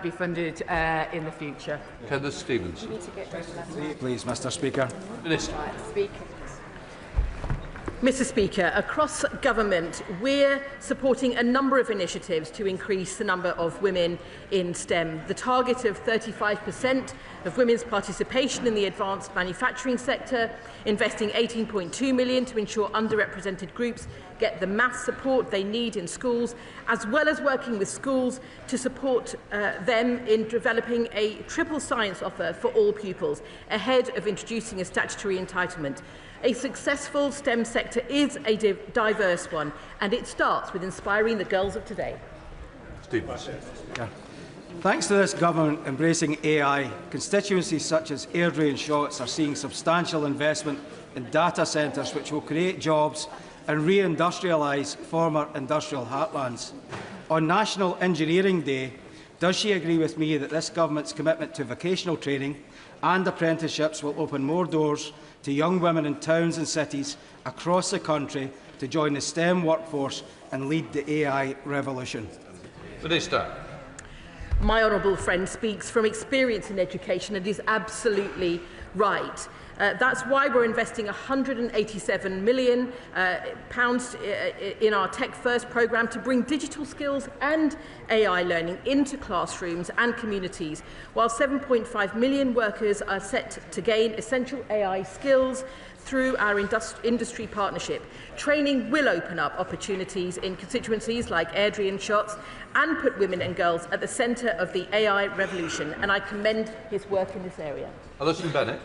be funded in the future. Kenneth Stevens. Please, Mr. Speaker. Minister. Mr. Speaker, across government, we're supporting a number of initiatives to increase the number of women in STEM. The target of 35% of women's participation in the advanced manufacturing sector, investing £18.2 million to ensure underrepresented groups get the maths support they need in schools, as well as working with schools to support them in developing a triple science offer for all pupils, ahead of introducing a statutory entitlement. A successful STEM sector is a diverse one, and it starts with inspiring the girls of today. Stevens. Yeah. Thanks to this government embracing AI, constituencies such as Airdrie and Shotts are seeing substantial investment in data centres which will create jobs and re-industrialise former industrial heartlands. On National Engineering Day, does she agree with me that this government's commitment to vocational training and apprenticeships will open more doors to young women in towns and cities across the country to join the STEM workforce and lead the AI revolution? Minister. My honourable friend speaks from experience in education and is absolutely right. That's why we're investing £187 million in our Tech First programme to bring digital skills and AI learning into classrooms and communities, while 7.5 million workers are set to gain essential AI skills through our industry partnership. Training will open up opportunities in constituencies like Airdrie and Shotts and put women and girls at the centre of the AI revolution, and I commend his work in this area. Alison Bennett.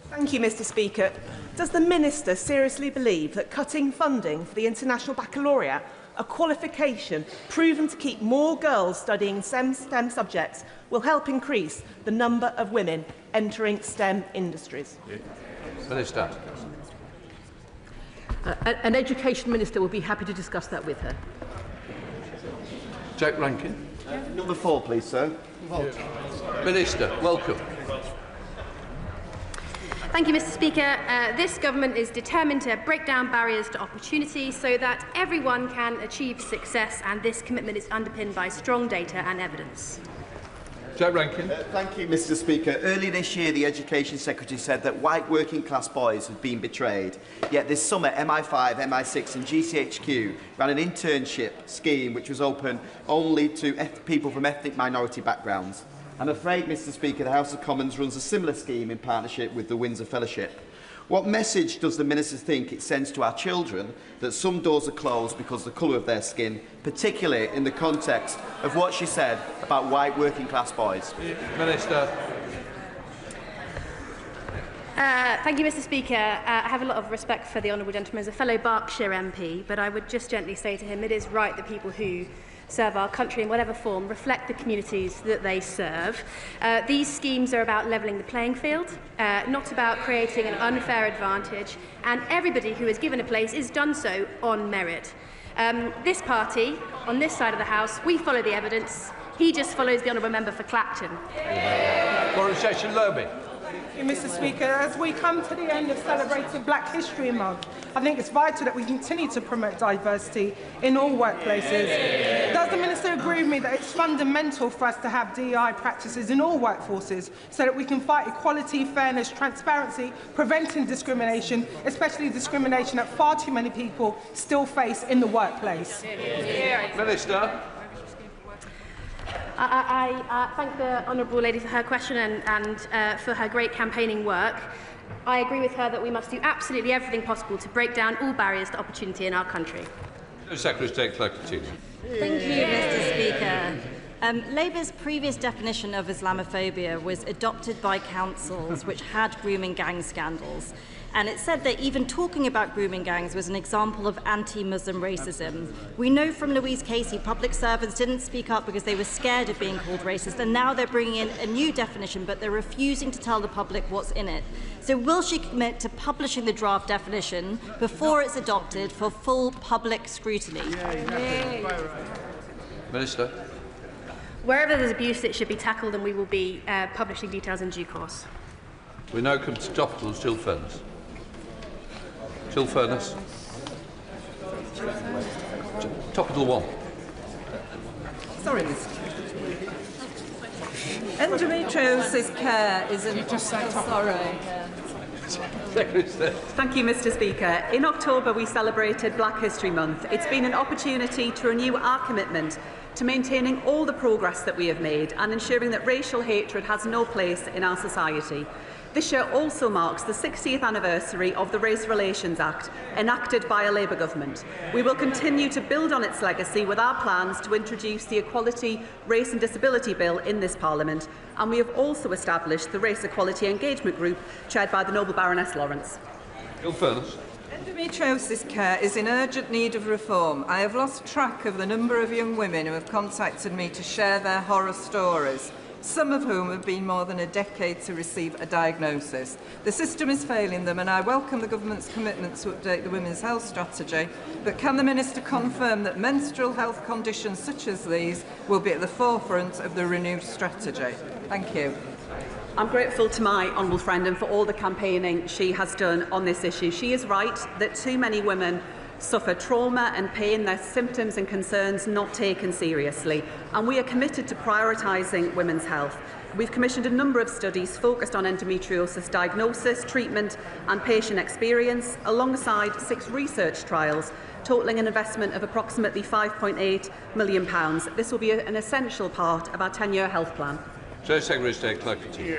Thank you, Mr. Speaker. Does the Minister seriously believe that cutting funding for the International Baccalaureate, a qualification proven to keep more girls studying STEM subjects, will help increase the number of women entering STEM industries? Minister. An Education Minister will be happy to discuss that with her. Jack Rankin. Number 4, please, sir. Minister, welcome. Thank you, Mr. Speaker. This government is determined to break down barriers to opportunity so that everyone can achieve success, and this commitment is underpinned by strong data and evidence. Jack Rankin. Thank you, Mr. Speaker. Earlier this year, the Education Secretary said that white working-class boys had been betrayed. Yet this summer, MI5, MI6 and GCHQ ran an internship scheme which was open only to people from ethnic minority backgrounds. I'm afraid, Mr. Speaker, the House of Commons runs a similar scheme in partnership with the Windsor Fellowship. What message does the Minister think it sends to our children that some doors are closed because of the colour of their skin, particularly in the context of what she said about white working-class boys? Minister. Thank you, Mr. Speaker. I have a lot of respect for the honourable gentleman as a fellow Berkshire MP, but I would just gently say to him it is right that people who serve our country in whatever form reflect the communities that they serve. These schemes are about levelling the playing field, not about creating an unfair advantage, and everybody who is given a place is done so on merit. This party, on this side of the House, we follow the evidence. He just follows the honourable member for Clacton. Foreign Session Lobby. Mr. Speaker, as we come to the end of celebrating Black History Month, I think it's vital that we continue to promote diversity in all workplaces. Does the Minister agree with me that it's fundamental for us to have DEI practices in all workforces so that we can fight equality, fairness, transparency, preventing discrimination, especially discrimination that far too many people still face in the workplace? Minister. I thank the honourable lady for her question and for her great campaigning work. I agree with her that we must do absolutely everything possible to break down all barriers to opportunity in our country. Secretary of State Claire Coutinho. Thank you, Mr. Speaker. Labour's previous definition of Islamophobia was adopted by councils which had grooming gang scandals. And it said that even talking about grooming gangs was an example of anti-Muslim racism. We know from Louise Casey, public servants didn't speak up because they were scared of being called racist, and now they're bringing in a new definition, but they're refusing to tell the public what's in it. So will she commit to publishing the draft definition before it's adopted for full public scrutiny? Minister. Wherever there's abuse, it should be tackled, and we will be publishing details in due course. We now come to topical and still fairness. Still fairness. Topical 1. Sorry, Mr. Endometriosis care is an... Thank you, Mr. Speaker. In October, we celebrated Black History Month. It's been an opportunity to renew our commitment to maintaining all the progress that we have made and ensuring that racial hatred has no place in our society. This year also marks the 60th anniversary of the Race Relations Act, enacted by a Labour government. We will continue to build on its legacy with our plans to introduce the Equality, Race and Disability Bill in this Parliament, and we have also established the Race Equality Engagement Group, chaired by the Noble Baroness Lawrence. Endometriosis care is in urgent need of reform. I have lost track of the number of young women who have contacted me to share their horror stories, some of whom have been more than a decade to receive a diagnosis. The system is failing them, and I welcome the government's commitment to update the Women's Health Strategy, but can the Minister confirm that menstrual health conditions such as these will be at the forefront of the renewed strategy? Thank you. I'm grateful to my honourable friend and for all the campaigning she has done on this issue. She is right that too many women suffer trauma and pain, their symptoms and concerns not taken seriously, and we are committed to prioritising women's health. We've commissioned a number of studies focused on endometriosis diagnosis, treatment and patient experience, alongside 6 research trials, totalling an investment of approximately £5.8 million. This will be an essential part of our 10-year health plan. Secretary of State Clarity.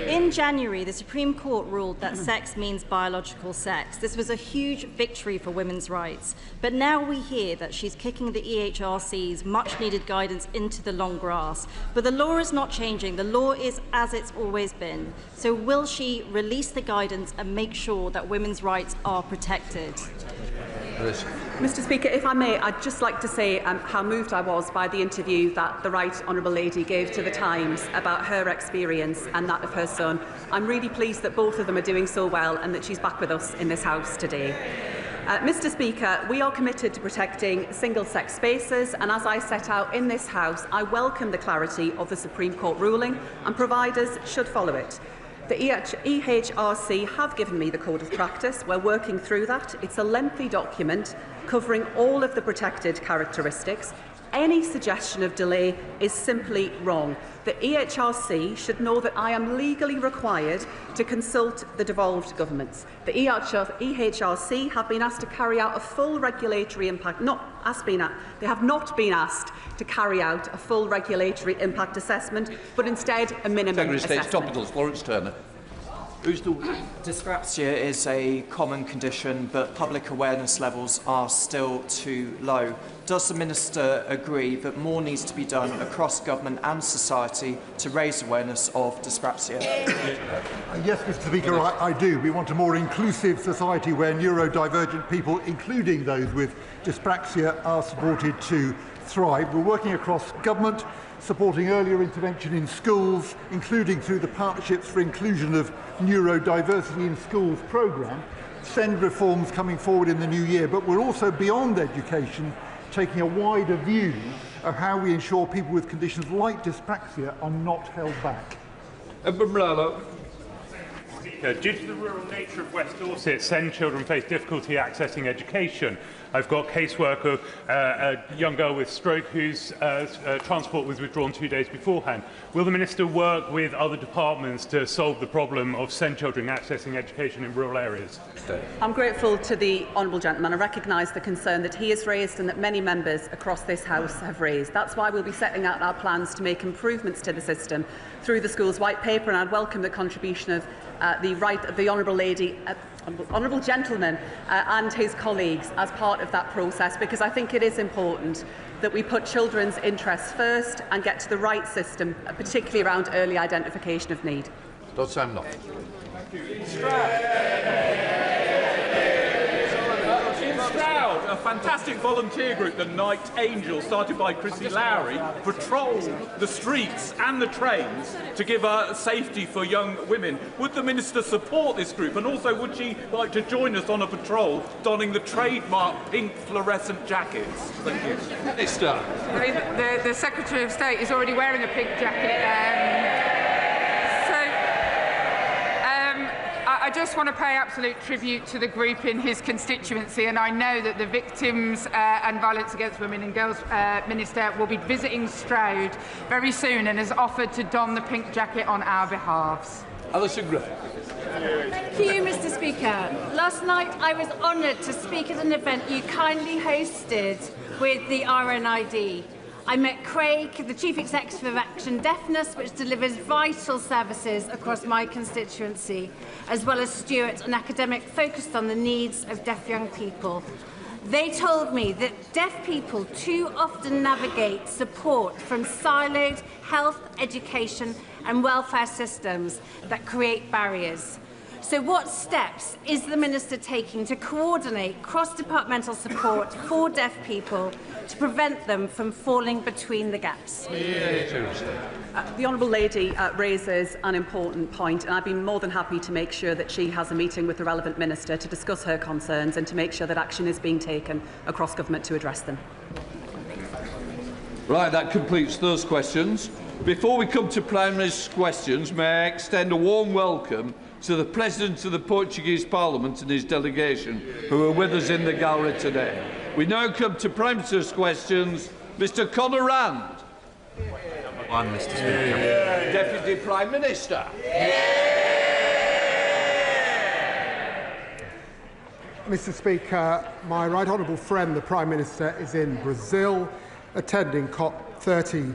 In January, the Supreme Court ruled that sex means biological sex. This was a huge victory for women's rights. But now we hear that she's kicking the EHRC's much-needed guidance into the long grass. But the law is not changing. The law is as it's always been. So will she release the guidance and make sure that women's rights are protected? Mr. Speaker, if I may, I'd just like to say how moved I was by the interview that the Right Honourable Lady gave to The Times about her experience and that of her son. I'm really pleased that both of them are doing so well and that she's back with us in this House today. Mr. Speaker, we are committed to protecting single-sex spaces, and as I set out in this House, I welcome the clarity of the Supreme Court ruling, and providers should follow it. The EHRC have given me the code of practice. We're working through that. It's a lengthy document covering all of the protected characteristics. Any suggestion of delay is simply wrong. The EHRC should know that I am legally required to consult the devolved governments. The EHRC have been asked to carry out a full regulatory impact, they have not been asked to carry out a full regulatory impact assessment, but instead a minimum assessment. Secretary of State Topicals, Lawrence Turner. Dyspraxia is a common condition, but public awareness levels are still too low. Does the Minister agree that more needs to be done across government and society to raise awareness of dyspraxia? Yes, Mr. Speaker, I do. We want a more inclusive society where neurodivergent people, including those with dyspraxia, are supported to thrive. We're working across government, supporting earlier intervention in schools, including through the Partnerships for Inclusion of Neurodiversity in Schools programme, SEND reforms coming forward in the new year. But we're also, beyond education, taking a wider view of how we ensure people with conditions like dyspraxia are not held back. Due to the rural nature of West Dorset, SEND children face difficulty accessing education. I've got casework of a young girl with stroke whose transport was withdrawn 2 days beforehand. Will the Minister work with other departments to solve the problem of SEND children accessing education in rural areas? I'm grateful to the honourable gentleman. I recognise the concern that he has raised and that many members across this House have raised. That's why we'll be setting out our plans to make improvements to the system through the Schools White Paper, and I'd welcome the contribution of the honourable gentleman and his colleagues as part of that process, because I think it is important that we put children's interests first and get to the right system, particularly around early identification of need. Lord Sam Knott. A fantastic volunteer group, the Night Angels, started by Chrissy Lowry, patrol the streets and the trains to give safety for young women. Would the Minister support this group, and also would she like to join us on a patrol donning the trademark pink fluorescent jackets? Thank you. Minister. The Secretary of State is already wearing a pink jacket. I just want to pay absolute tribute to the group in his constituency, and I know that the Victims and Violence Against Women and Girls Minister will be visiting Stroud very soon and has offered to don the pink jacket on our behalves. Alison Griffith. Thank you, Mr. Speaker. Last night I was honoured to speak at an event you kindly hosted with the RNID. I met Craig, the Chief Executive of Action Deafness, which delivers vital services across my constituency, as well as Stuart, an academic focused on the needs of deaf young people. They told me that deaf people too often navigate support from siloed health, education and welfare systems that create barriers. So what steps is the Minister taking to coordinate cross-departmental support for deaf people to prevent them from falling between the gaps? The Honourable Lady raises an important point, and I've been more than happy to make sure that she has a meeting with the relevant Minister to discuss her concerns and to make sure that action is being taken across government to address them. Right, that completes those questions. Before we come to Prime Minister's questions, may I extend a warm welcome to the President of the Portuguese Parliament and his delegation, who are with us in the gallery today. We now come to Prime Minister's questions. Mr Conor Rand. One, Mr Speaker. Deputy Prime Minister. Mr Speaker, my right honourable friend, the Prime Minister, is in Brazil, attending COP30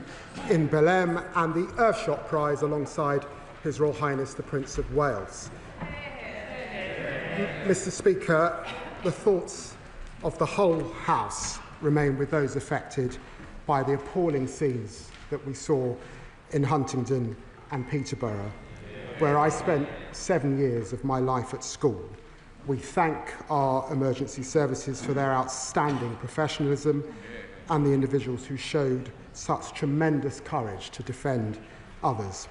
in Belém and the Earthshot Prize alongside His Royal Highness the Prince of Wales. Mr Speaker, the thoughts of the whole House remain with those affected by the appalling scenes that we saw in Huntingdon and Peterborough, where I spent 7 years of my life at school. We thank our emergency services for their outstanding professionalism and the individuals who showed such tremendous courage to defend others.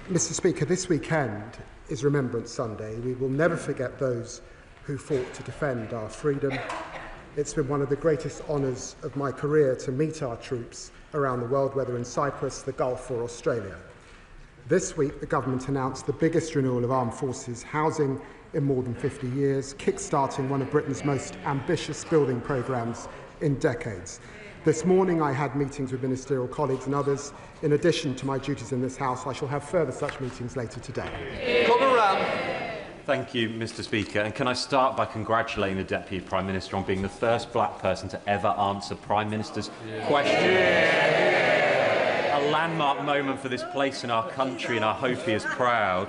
Mr Speaker, this weekend is Remembrance Sunday. We will never forget those who fought to defend our freedom. It's been one of the greatest honours of my career to meet our troops around the world, whether in Cyprus, the Gulf or Australia. This week, the government announced the biggest renewal of armed forces housing in more than 50 years, kick-starting one of Britain's most ambitious building programmes in decades. This morning I had meetings with ministerial colleagues and others. In addition to my duties in this House, I shall have further such meetings later today. Conor Rand. Thank you, Mr Speaker. And can I start by congratulating the Deputy Prime Minister on being the first black person to ever answer Prime Minister's question. A landmark moment for this place in our country, and I hope he is proud.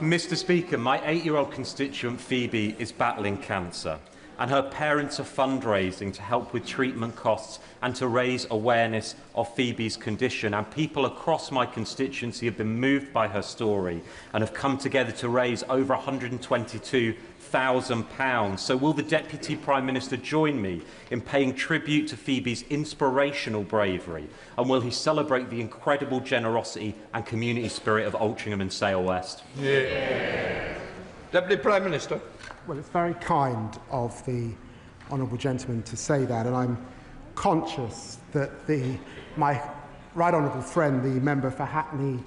Mr Speaker, my 8-year-old constituent Phoebe is battling cancer, and her parents are fundraising to help with treatment costs and to raise awareness of Phoebe's condition. And people across my constituency have been moved by her story and have come together to raise over £122,000. So will the Deputy Prime Minister join me in paying tribute to Phoebe's inspirational bravery? And will he celebrate the incredible generosity and community spirit of Altrincham and Sale West? Deputy Prime Minister. Well, it's very kind of the honourable gentleman to say that, and I'm conscious that my right honourable friend, the member for Hackney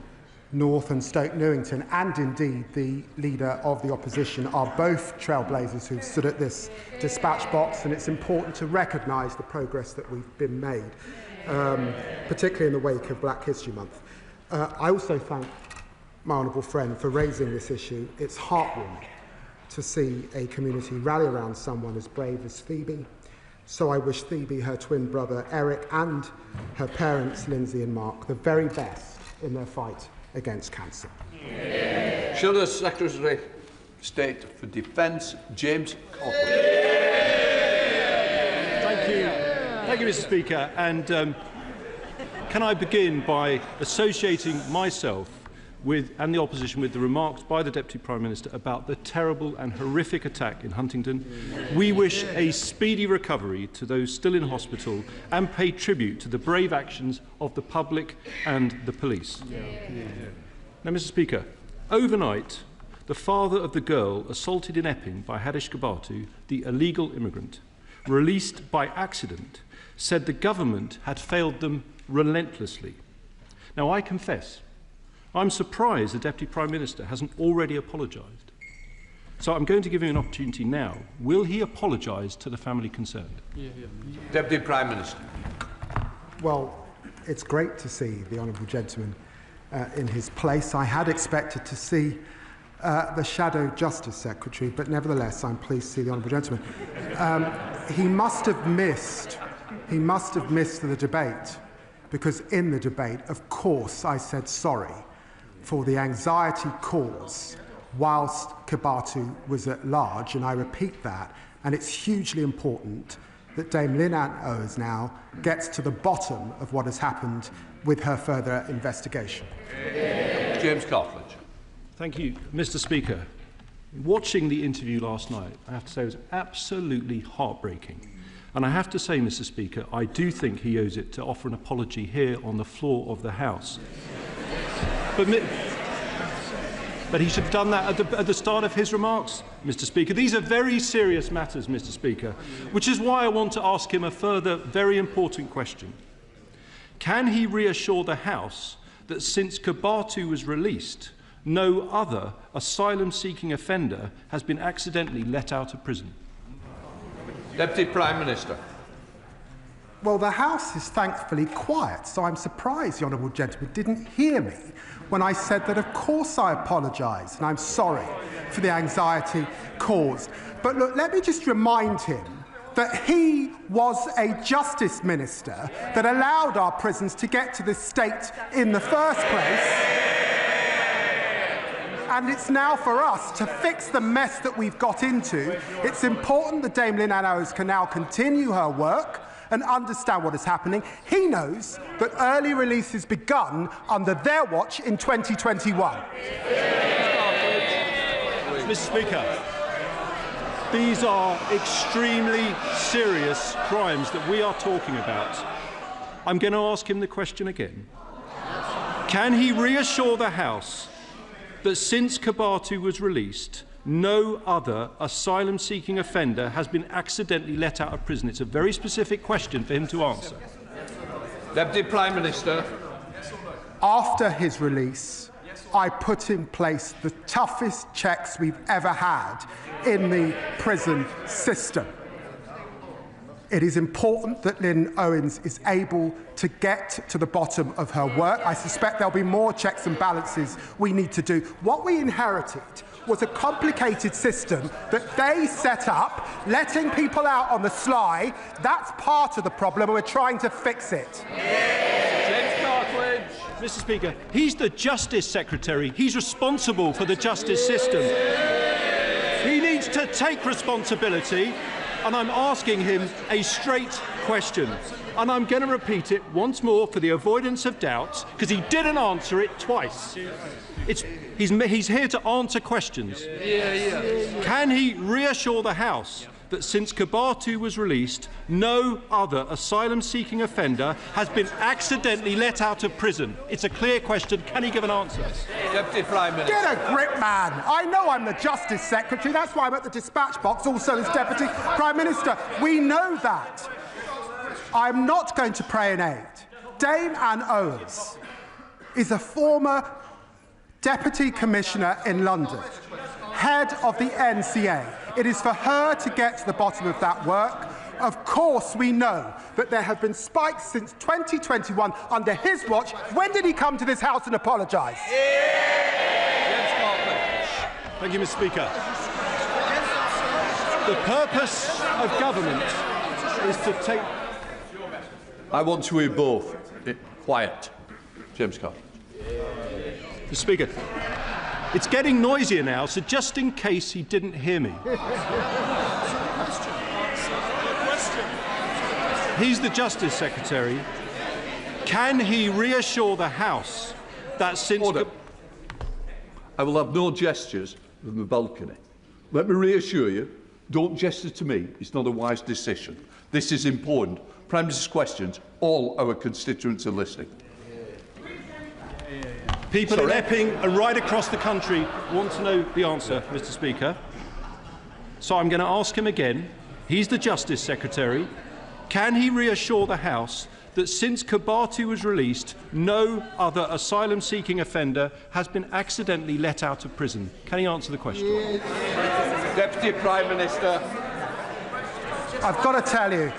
North and Stoke Newington, and indeed the leader of the opposition, are both trailblazers who've stood at this dispatch box, and it's important to recognise the progress that we've been made, particularly in the wake of Black History Month. I also thank my honourable friend for raising this issue. It's heartwarming to see a community rally around someone as brave as Phoebe. So I wish Phoebe, her twin brother Eric, and her parents Lindsay and Mark the very best in their fight against cancer. Shall the Secretary of State for Defence, James Coughlin. Thank you, Mr Speaker. And can I begin by associating myself and the opposition with the remarks by the Deputy Prime Minister about the terrible and horrific attack in Huntingdon. We wish a speedy recovery to those still in hospital and pay tribute to the brave actions of the public and the police. Now, Mr Speaker, overnight, the father of the girl assaulted in Epping by Hadish Gabatu, the illegal immigrant, released by accident, said the government had failed them relentlessly. Now, I confess, I'm surprised the Deputy Prime Minister hasn't already apologised. So I'm going to give him an opportunity now. Will he apologise to the family concerned? Deputy Prime Minister. Well, it's great to see the honourable gentleman in his place. I had expected to see the Shadow Justice Secretary, but nevertheless, I'm pleased to see the honourable gentleman. He must have missed the debate, because in the debate, of course, I said sorry for the anxiety caused whilst Kibatu was at large, and I repeat that, and it's hugely important that Dame Lynn-Anne Owens now gets to the bottom of what has happened with her further investigation. James Cartledge. Thank you, Mr. Speaker. Watching the interview last night, I have to say it was absolutely heartbreaking. And I have to say, Mr. Speaker, I do think he owes it to offer an apology here on the floor of the House. But he should have done that at the start of his remarks, Mr. Speaker. These are very serious matters, Mr. Speaker, which is why I want to ask him a further very important question. Can he reassure the House that since Kibatu was released, no other asylum-seeking offender has been accidentally let out of prison? Deputy Prime Minister. Well, the House is thankfully quiet, so I'm surprised the honourable gentleman didn't hear me when I said that of course I apologise and I'm sorry for the anxiety caused. But look, let me just remind him that he was a Justice Minister that allowed our prisons to get to this state in the first place. And it's now for us to fix the mess that we've got into. It's important that Dame Lynn-Anne Owens can now continue her work and understand what is happening. He knows that early release has begun under their watch in 2021. Mr. Speaker, these are extremely serious crimes that we are talking about. I'm going to ask him the question again. Can he reassure the House that since Kibatu was released, no other asylum-seeking offender has been accidentally let out of prison? It's a very specific question for him to answer. Deputy Prime Minister. After his release, I put in place the toughest checks we've ever had in the prison system. It is important that Lynn Owens is able to get to the bottom of her work. I suspect there'll be more checks and balances we need to do. What we inherited was a complicated system that they set up, letting people out on the sly. That's part of the problem, and we're trying to fix it. Mr. Speaker, he's the Justice Secretary. He's responsible for the justice system. He needs to take responsibility, and I'm asking him a straight question. And I'm going to repeat it once more for the avoidance of doubt, because he didn't answer it twice. He's here to answer questions. Can he reassure the House that since Kibatu was released, no other asylum-seeking offender has been accidentally let out of prison? It's a clear question. Can he give an answer? Deputy Prime Minister. Get a grip, man. I know I'm the Justice Secretary. That's why I'm at the dispatch box, also as Deputy Prime Minister. We know that. I'm not going to pray in aid. Dame Anne Owens is a former Deputy Commissioner in London, head of the NCA. It is for her to get to the bottom of that work. Of course, we know that there have been spikes since 2021 under his watch. When did he come to this House and apologise? Thank you, Mr. Speaker. The purpose of government is to take... I want to hear both. Quiet. James Cartledge. Mr. Speaker, it's getting noisier now, so just in case he didn't hear me. He's the Justice Secretary. Can he reassure the House that since... Order. I will have no gestures from the balcony. Let me reassure you, don't gesture to me. It's not a wise decision. This is important. Prime Minister's questions, all our constituents are listening. People in Epping and right across the country want to know the answer, Mr. Speaker. So I'm going to ask him again. He's the Justice Secretary. Can he reassure the House that since COP30 was released, no other asylum-seeking offender has been accidentally let out of prison? Can he answer the question? Deputy Prime Minister. I've got to tell you,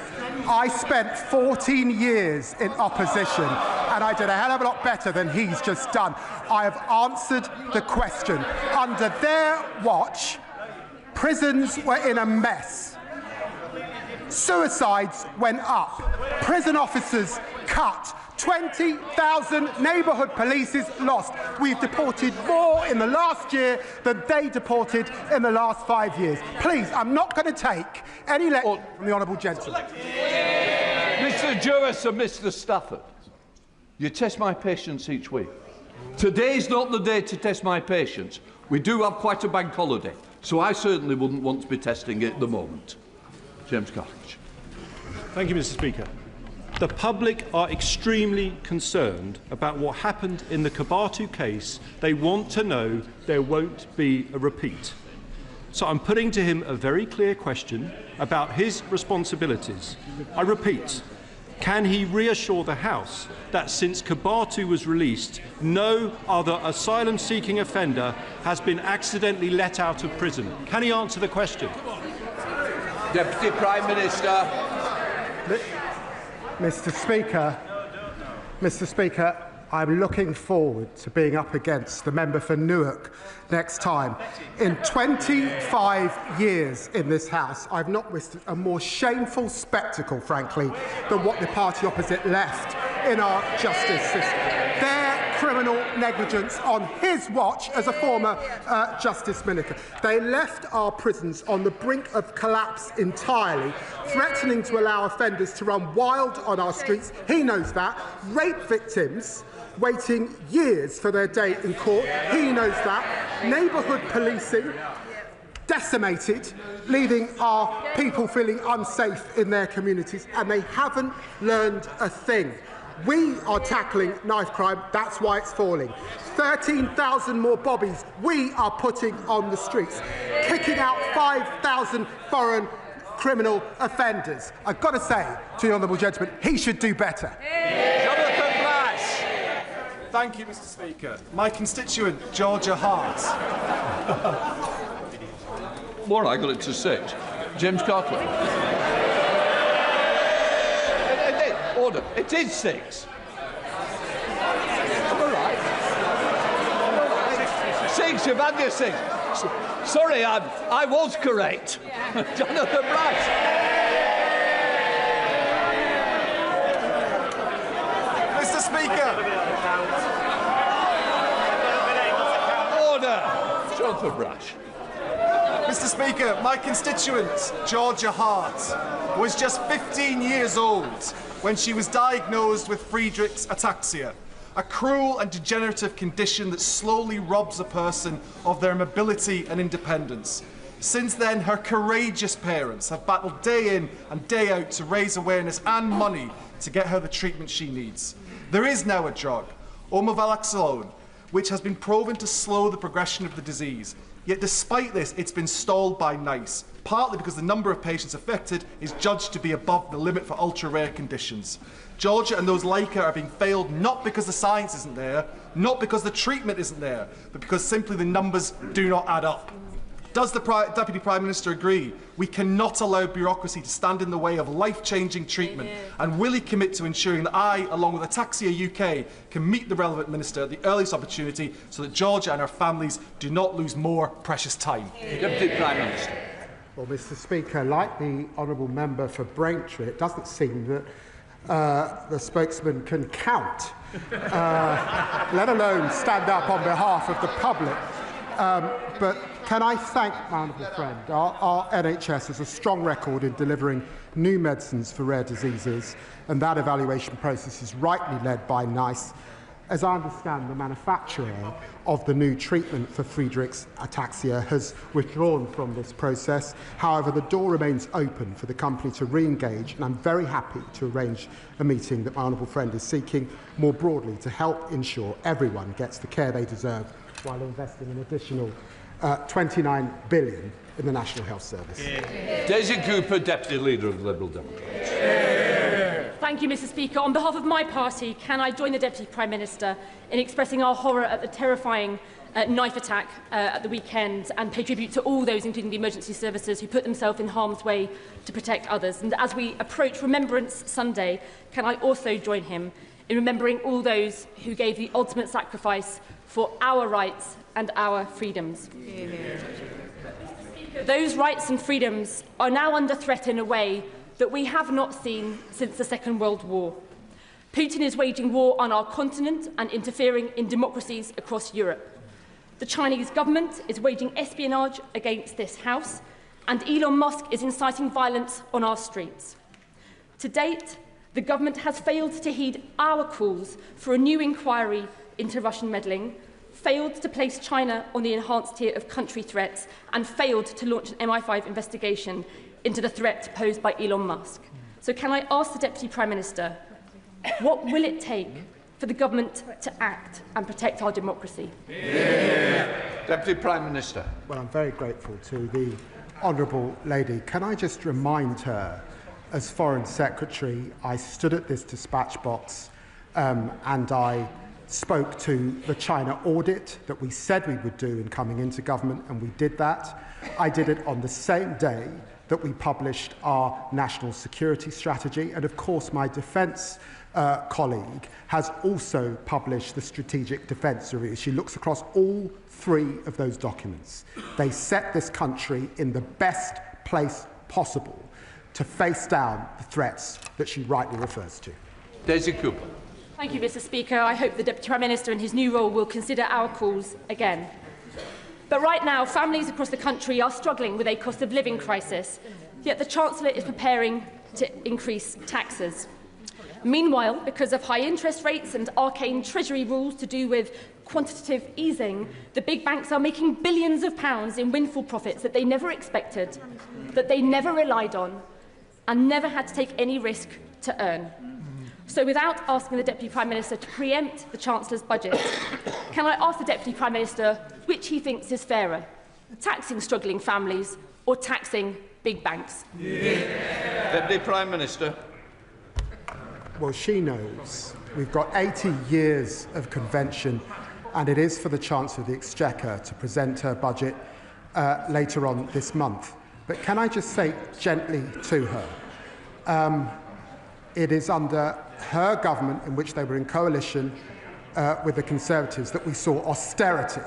I spent 14 years in opposition and I did a hell of a lot better than he's just done. I have answered the question. Under their watch, prisons were in a mess. Suicides went up. Prison officers cut. 20,000 neighbourhood polices lost. We've deported more in the last year than they deported in the last 5 years. Please, I'm not going to take any lecture from the honourable gentleman. Mr. Jewis and Mr. Stafford, you test my patience each week. Today's not the day to test my patience. We do have quite a bank holiday, so I certainly wouldn't want to be testing it at the moment. James Cartledge. Thank you, Mr. Speaker. The public are extremely concerned about what happened in the COP30 case. They want to know there won't be a repeat. So I'm putting to him a very clear question about his responsibilities. I repeat, can he reassure the House that since COP30 was released, no other asylum-seeking offender has been accidentally let out of prison? Can he answer the question? Deputy Prime Minister. Mr. Speaker, I'm looking forward to being up against the member for Newark next time. In 25 years in this House, I've not witnessed a more shameful spectacle, frankly, than what the party opposite left in our justice system. Their criminal negligence on his watch as a former Justice Minister. They left our prisons on the brink of collapse entirely, threatening to allow offenders to run wild on our streets. He knows that. Rape victims waiting years for their day in court. He knows that. Neighbourhood policing decimated, leaving our people feeling unsafe in their communities, and they haven't learned a thing. We are tackling knife crime, that's why it's falling. 13,000 more bobbies we are putting on the streets, kicking out 5,000 foreign criminal offenders. I've got to say to the honourable gentleman, he should do better. Thank you, Mr. Speaker. My constituent, Georgia Hart. More, I got it to 6. James Cartledge. Order. It is 6. All right. 6. You've had your 6. Sorry, I was correct. Jonathan Brash. Mr. Speaker. Order. Jonathan Brash. Mr. Speaker, my constituent, Georgia Hart, was just 15 years old when she was diagnosed with Friedreich's ataxia, a cruel and degenerative condition that slowly robs a person of their mobility and independence. Since then, her courageous parents have battled day in and day out to raise awareness and money to get her the treatment she needs. There is now a drug, omaveloxolone, which has been proven to slow the progression of the disease. Yet despite this, it's been stalled by NICE, partly because the number of patients affected is judged to be above the limit for ultra-rare conditions. Georgia and those like her are being failed not because the science isn't there, not because the treatment isn't there, but because simply the numbers do not add up. Does the Deputy Prime Minister agree we cannot allow bureaucracy to stand in the way of life-changing treatment? And will he commit to ensuring that I, along with Ataxia UK, can meet the relevant minister at the earliest opportunity so that Georgia and her families do not lose more precious time? Deputy Prime Minister. Well, Mr. Speaker, like the honourable member for Braintree, it doesn't seem that the spokesman can count, let alone stand up on behalf of the public. But can I thank my honourable friend? Our NHS has a strong record in delivering new medicines for rare diseases, and that evaluation process is rightly led by NICE. As I understand, the manufacturer of the new treatment for Friedreich's ataxia has withdrawn from this process. However, the door remains open for the company to re-engage, and I'm very happy to arrange a meeting that my honourable friend is seeking more broadly to help ensure everyone gets the care they deserve while investing an additional £29 billion in the National Health Service. Daisy Cooper, Deputy Leader of the Liberal Democrats. Thank you, Mr. Speaker. On behalf of my party, can I join the Deputy Prime Minister in expressing our horror at the terrifying knife attack at the weekend and pay tribute to all those, including the emergency services, who put themselves in harm's way to protect others. And as we approach Remembrance Sunday, can I also join him in remembering all those who gave the ultimate sacrifice for our rights and our freedoms. Those rights and freedoms are now under threat in a way that we have not seen since the Second World War. Putin is waging war on our continent and interfering in democracies across Europe. The Chinese government is waging espionage against this House, and Elon Musk is inciting violence on our streets. To date, the government has failed to heed our calls for a new inquiry into Russian meddling, failed to place China on the enhanced tier of country threats, and failed to launch an MI5 investigation into the threat posed by Elon Musk. So can I ask the Deputy Prime Minister, what will it take for the government to act and protect our democracy? Deputy Prime Minister. Well, I'm very grateful to the honourable lady. Can I just remind her, as Foreign Secretary, I stood at this dispatch box and I spoke to the China audit that we said we would do in coming into government, and we did that. I did it on the same day that we published our national security strategy, and of course my defence colleague has also published the Strategic Defence Review. She looks across all three of those documents. They set this country in the best place possible to face down the threats that she rightly refers to. Daisy Cooper. Thank you, Mr. Speaker. I hope the Deputy Prime Minister in his new role will consider our calls again. But right now, families across the country are struggling with a cost of living crisis, yet the Chancellor is preparing to increase taxes. Meanwhile, because of high interest rates and arcane Treasury rules to do with quantitative easing, the big banks are making billions of pounds in windfall profits that they never expected, that they never relied on, and never had to take any risk to earn. So without asking the Deputy Prime Minister to preempt the Chancellor's budget, can I ask the Deputy Prime Minister which he thinks is fairer, taxing struggling families or taxing big banks? Deputy Prime Minister. Well, she knows. We've got 80 years of convention, and it is for the Chancellor of the Exchequer to present her budget later on this month. But can I just say gently to her, it is under her government, in which they were in coalition with the Conservatives, that we saw austerity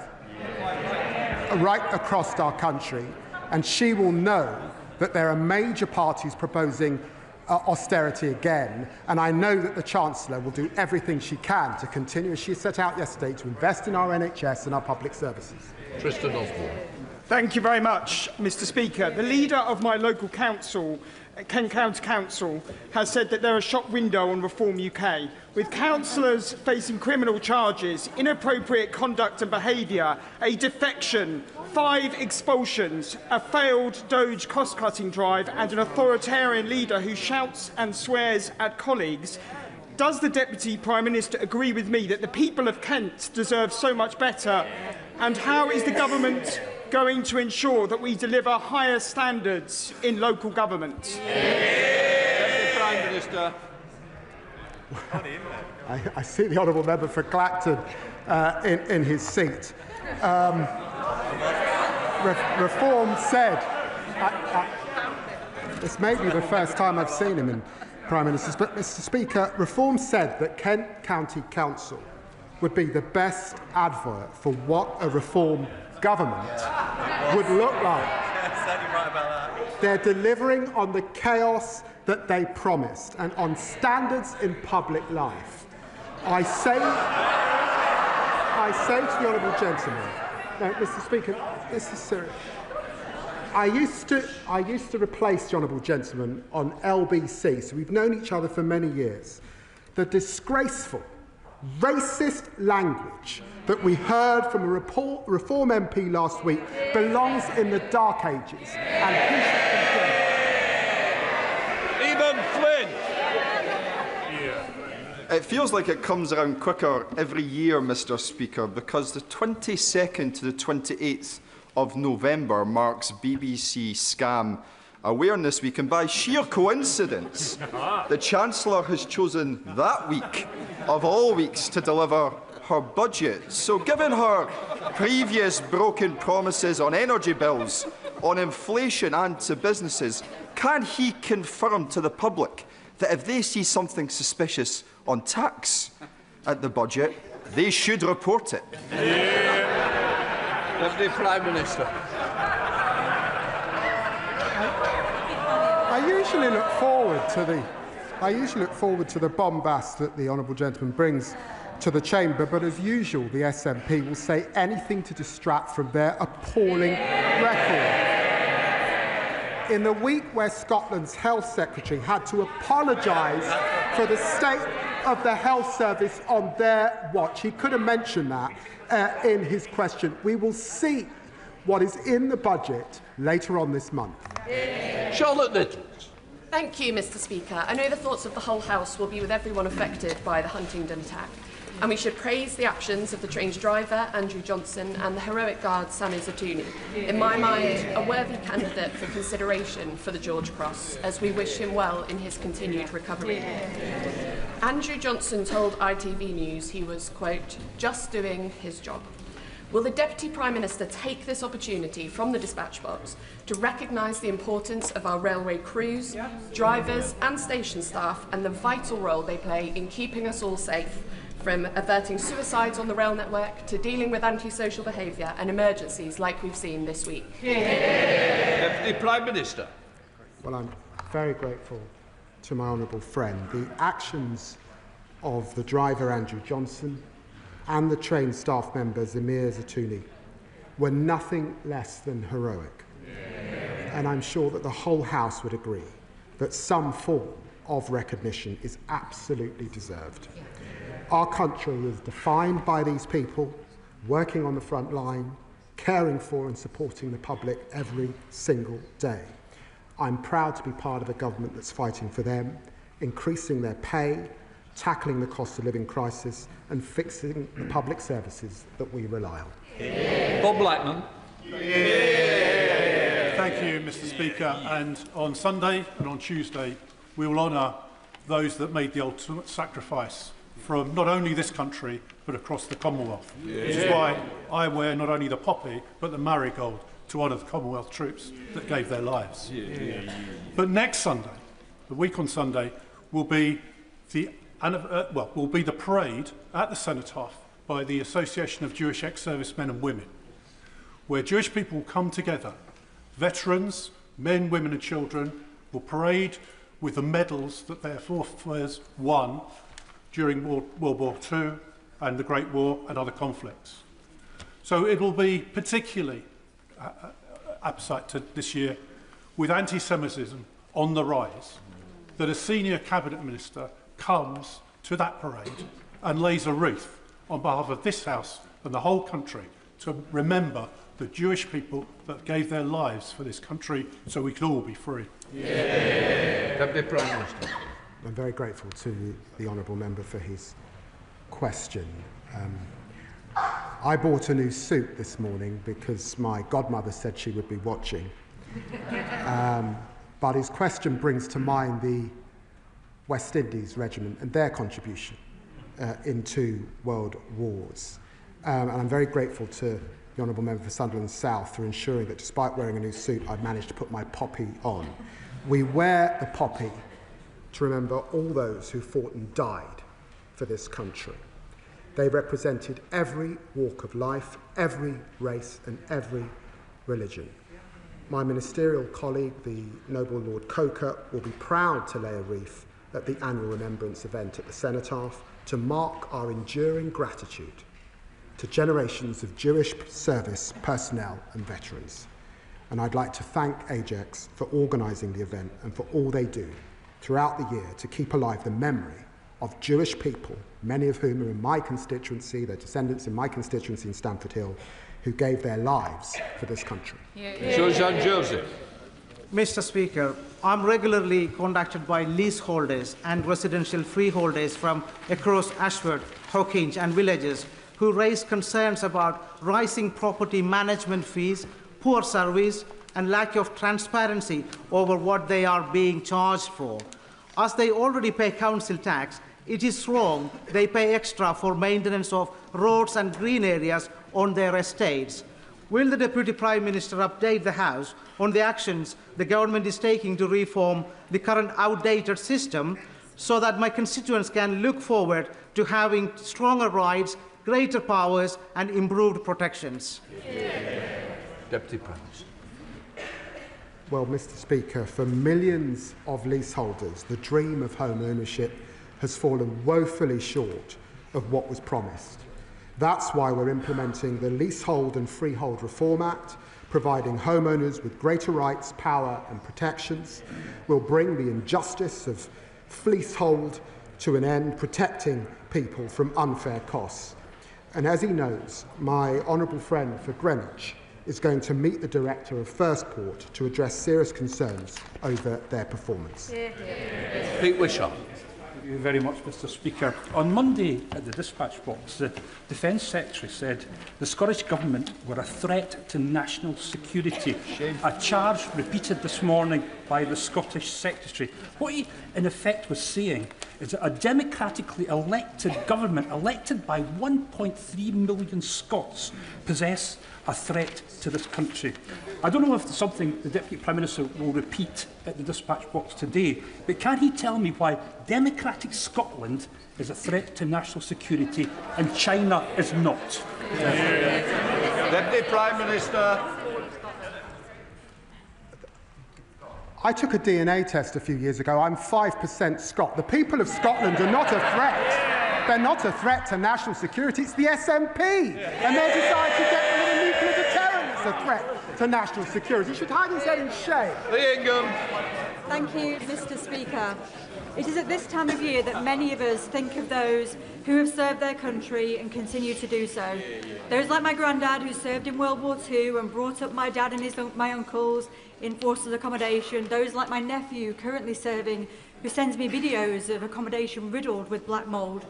right across our country, and she will know that there are major parties proposing austerity again, and I know that the Chancellor will do everything she can to continue, as she set out yesterday, to invest in our NHS and our public services. Tristan Osborne. Thank you very much, Mr. Speaker. The leader of my local council, Kent County Council, has said that they're a shop window on Reform UK, with councillors facing criminal charges, inappropriate conduct and behaviour, a defection, 5 expulsions, a failed Doge cost-cutting drive and an authoritarian leader who shouts and swears at colleagues. Does the Deputy Prime Minister agree with me that the people of Kent deserve so much better? And how is the government going to ensure that we deliver higher standards in local government? Deputy Prime Minister. I see the honourable member for Clacton in his seat. Reform said, this may be the first time I've seen him in Prime Ministers, but Mr. Speaker, Reform said that Kent County Council would be the best advert for what a Reform government would look like. They're delivering on the chaos that they promised and on standards in public life. I say to the honourable gentleman, no, Mr. Speaker, this is serious. I used to replace the honourable gentleman on LBC, so we've known each other for many years. The disgraceful, racist language that we heard from a Reform MP last week belongs in the dark ages. And Eben Flynn. It feels like it comes around quicker every year, Mr. Speaker, because the 22nd to the 28th of November marks BBC Scam Awareness Week, and by sheer coincidence, the Chancellor has chosen that week of all weeks to deliver her budget. So given her previous broken promises on energy bills, on inflation and to businesses, can he confirm to the public that if they see something suspicious on tax at the budget, they should report it? Deputy Prime Minister. I usually look forward to the bombast that the honourable gentleman brings to the chamber, but as usual, the SNP will say anything to distract from their appalling record. In the week where Scotland's Health Secretary had to apologise for the state of the health service on their watch, he could have mentioned that in his question. We will see what is in the budget later on this month. Charlotte Little. Thank you, Mr. Speaker. I know the thoughts of the whole House will be with everyone affected by the Huntingdon attack, and we should praise the actions of the train's driver, Andrew Johnson, and the heroic guard, Sami Zatouni. In my mind, a worthy candidate for consideration for the George Cross, as we wish him well in his continued recovery. Andrew Johnson told ITV News he was, quote, just doing his job. Will the Deputy Prime Minister take this opportunity from the dispatch box to recognise the importance of our railway crews, drivers and station staff, and the vital role they play in keeping us all safe, from averting suicides on the rail network to dealing with antisocial behaviour and emergencies like we've seen this week? Deputy Prime Minister. Well, I'm very grateful to my honourable friend. The actions of the driver, Andrew Johnson, and the train staff member, Sami Zatouni, were nothing less than heroic. And I'm sure that the whole House would agree that some form of recognition is absolutely deserved. Our country is defined by these people working on the front line, caring for and supporting the public every single day. I'm proud to be part of a government that's fighting for them, increasing their pay, tackling the cost of living crisis and fixing the public services that we rely on. Bob Blackman. Thank you, Mr. Speaker. And on Sunday and on Tuesday, we will honour those that made the ultimate sacrifice from not only this country, but across the Commonwealth. Which is why I wear not only the poppy, but the marigold to honour the Commonwealth troops that gave their lives. But next Sunday, the week on Sunday, will be the parade at the Cenotaph by the Association of Jewish Ex-Servicemen and Women, where Jewish people will come together. Veterans, men, women and children will parade with the medals that their forefathers won during World War II and the Great War and other conflicts. So it will be particularly apposite to this year, with anti-Semitism on the rise, that a senior cabinet minister comes to that parade and lays a wreath on behalf of this House and the whole country to remember the Jewish people that gave their lives for this country so we could all be free. Deputy Prime Minister. I'm very grateful to the honourable member for his question. I bought a new suit this morning because my godmother said she would be watching. But his question brings to mind the West Indies Regiment and their contribution in 2 world wars. And I'm very grateful to the honourable member for Sunderland South for ensuring that despite wearing a new suit, I've managed to put my poppy on. We wear the poppy to remember all those who fought and died for this country. They represented every walk of life, every race and every religion. My ministerial colleague, the Noble Lord Coker, will be proud to lay a wreath at the annual remembrance event at the Cenotaph to mark our enduring gratitude to generations of Jewish service personnel and veterans. And I'd like to thank Ajax for organising the event and for all they do throughout the year to keep alive the memory of Jewish people, many of whom are in my constituency, their descendants in my constituency in Stamford Hill, who gave their lives for this country. Georgian Joseph. Mr. Speaker, I'm regularly contacted by leaseholders and residential freeholders from across Ashford, Hawkinge and villages who raise concerns about rising property management fees, poor service and lack of transparency over what they are being charged for. As they already pay council tax, it is wrong they pay extra for maintenance of roads and green areas on their estates. Will the Deputy Prime Minister update the House on the actions the government is taking to reform the current outdated system so that my constituents can look forward to having stronger rights, greater powers and improved protections? Deputy Prime Minister. Well, Mr. Speaker, for millions of leaseholders, the dream of home ownership has fallen woefully short of what was promised. That's why we're implementing the Leasehold and Freehold Reform Act, providing homeowners with greater rights, power and protections. We'll bring the injustice of fleasehold to an end, protecting people from unfair costs. And as he knows, my honourable friend for Greenwich is going to meet the Director of First Port to address serious concerns over their performance. Pete Wishart. Thank you very much, Mr. Speaker. On Monday at the dispatch box, the Defence Secretary said the Scottish Government were a threat to national security, a charge repeated this morning by the Scottish Secretary. What he, in effect, was saying is that a democratically elected government, elected by 1.3 million Scots, possess a threat to this country. I don't know if it's something the Deputy Prime Minister will repeat at the dispatch box today, but can he tell me why democratic Scotland is a threat to national security and China is not? Deputy Prime Minister. I took a DNA test a few years ago. I'm 5% Scot. The people of Scotland are not a threat. They're not a threat to national security. It's the SNP. And they decide to get rid of nuclear deterrent that's a threat to national security. He should hide his head in shame. Lee Ingham. Thank you, Mr. Speaker. It is at this time of year that many of us think of those who have served their country and continue to do so. Those like my granddad, who served in World War II and brought up my dad and my uncles in forces accommodation. Those like my nephew, currently serving, who sends me videos of accommodation riddled with black mould.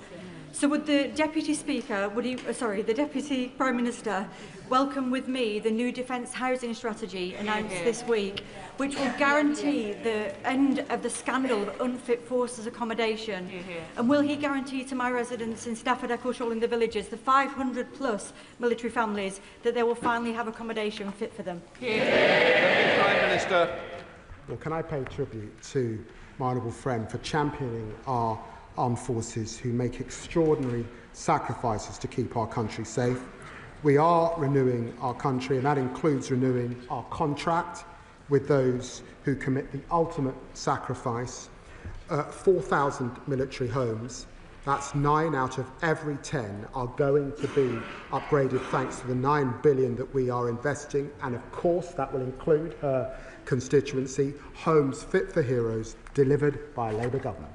So would the Deputy Speaker, the Deputy Prime Minister, welcome with me the new Defence Housing Strategy announced this week, which will guarantee the end of the scandal of unfit forces accommodation? And will he guarantee to my residents in Stafford, Eccleshall and the villages, the 500 plus military families, that they will finally have accommodation fit for them? Prime Minister. Well, can I pay tribute to my honourable friend for championing our armed forces who make extraordinary sacrifices to keep our country safe. We are renewing our country, and that includes renewing our contract with those who commit the ultimate sacrifice. 4,000 military homes, that's 9 out of every 10, are going to be upgraded thanks to the $9 billion that we are investing, and of course that will include her constituency, homes fit for heroes, delivered by a Labour government.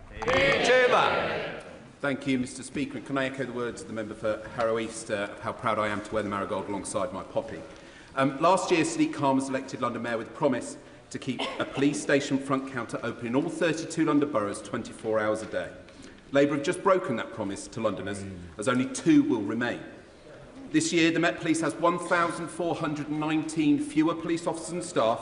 Thank you, Mr. Speaker. And can I echo the words of the member for Harrow East of how proud I am to wear the marigold alongside my poppy. Last year, Sadiq Khan was elected London Mayor with a promise to keep a police station front counter open in all 32 London boroughs 24 hours a day. Labour have just broken that promise to Londoners, as only 2 will remain. This year, the Met Police has 1,419 fewer police officers and staff,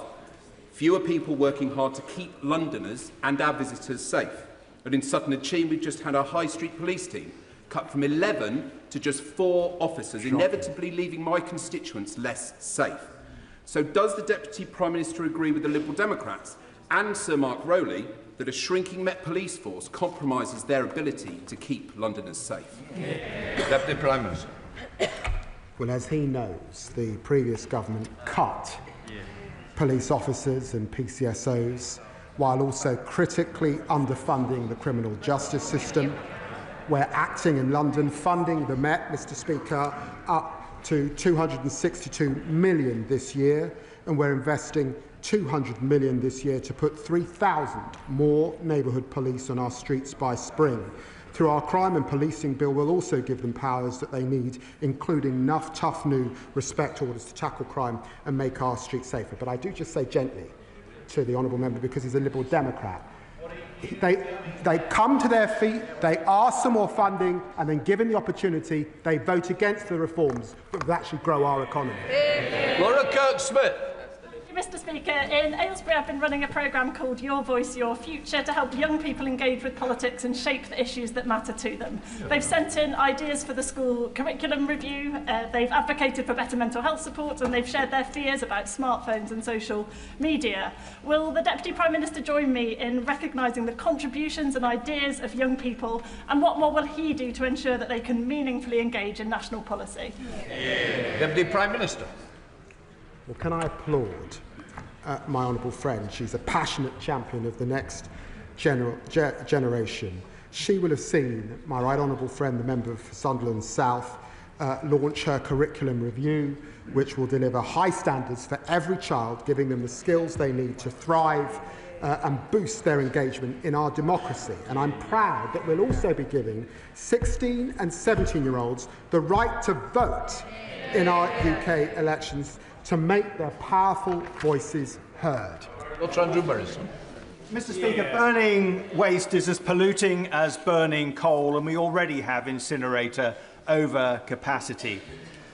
fewer people working hard to keep Londoners and our visitors safe. And in Sutton-on-Cheam, we've just had our High Street police team cut from 11 to just 4 officers, inevitably leaving my constituents less safe. So does the Deputy Prime Minister agree with the Liberal Democrats and Sir Mark Rowley that a shrinking Met Police force compromises their ability to keep Londoners safe? Deputy Prime Minister. Well, as he knows, the previous government cut police officers and PCSOs while also critically underfunding the criminal justice system. We're acting in London, funding the Met, Mr. Speaker, up to £262 million this year, and we're investing £200 million this year to put 3,000 more neighbourhood police on our streets by spring. Through our crime and policing bill, we'll also give them powers that they need, including enough tough new respect orders to tackle crime and make our streets safer. But I do just say gently to the honourable member, because he's a Liberal Democrat, they come to their feet, they ask for more funding, and then given the opportunity, they vote against the reforms that would actually grow our economy. Laura Kirk-Smith. you, Mr. Speaker. In Aylesbury, I've been running a programme called Your Voice, Your Future to help young people engage with politics and shape the issues that matter to them. They've sent in ideas for the school curriculum review, they've advocated for better mental health support, and they've shared their fears about smartphones and social media. Will the Deputy Prime Minister join me in recognising the contributions and ideas of young people, and what more will he do to ensure that they can meaningfully engage in national policy? Deputy Prime Minister. Well, can I applaud my honourable friend? She's a passionate champion of the next generation. She will have seen my right honourable friend, the member for Sunderland South, launch her curriculum review, which will deliver high standards for every child, giving them the skills they need to thrive and boost their engagement in our democracy. And I'm proud that we'll also be giving 16 and 17-year-olds the right to vote in our UK elections to make their powerful voices heard. Mr. Speaker, burning waste is as polluting as burning coal, and we already have incinerator overcapacity.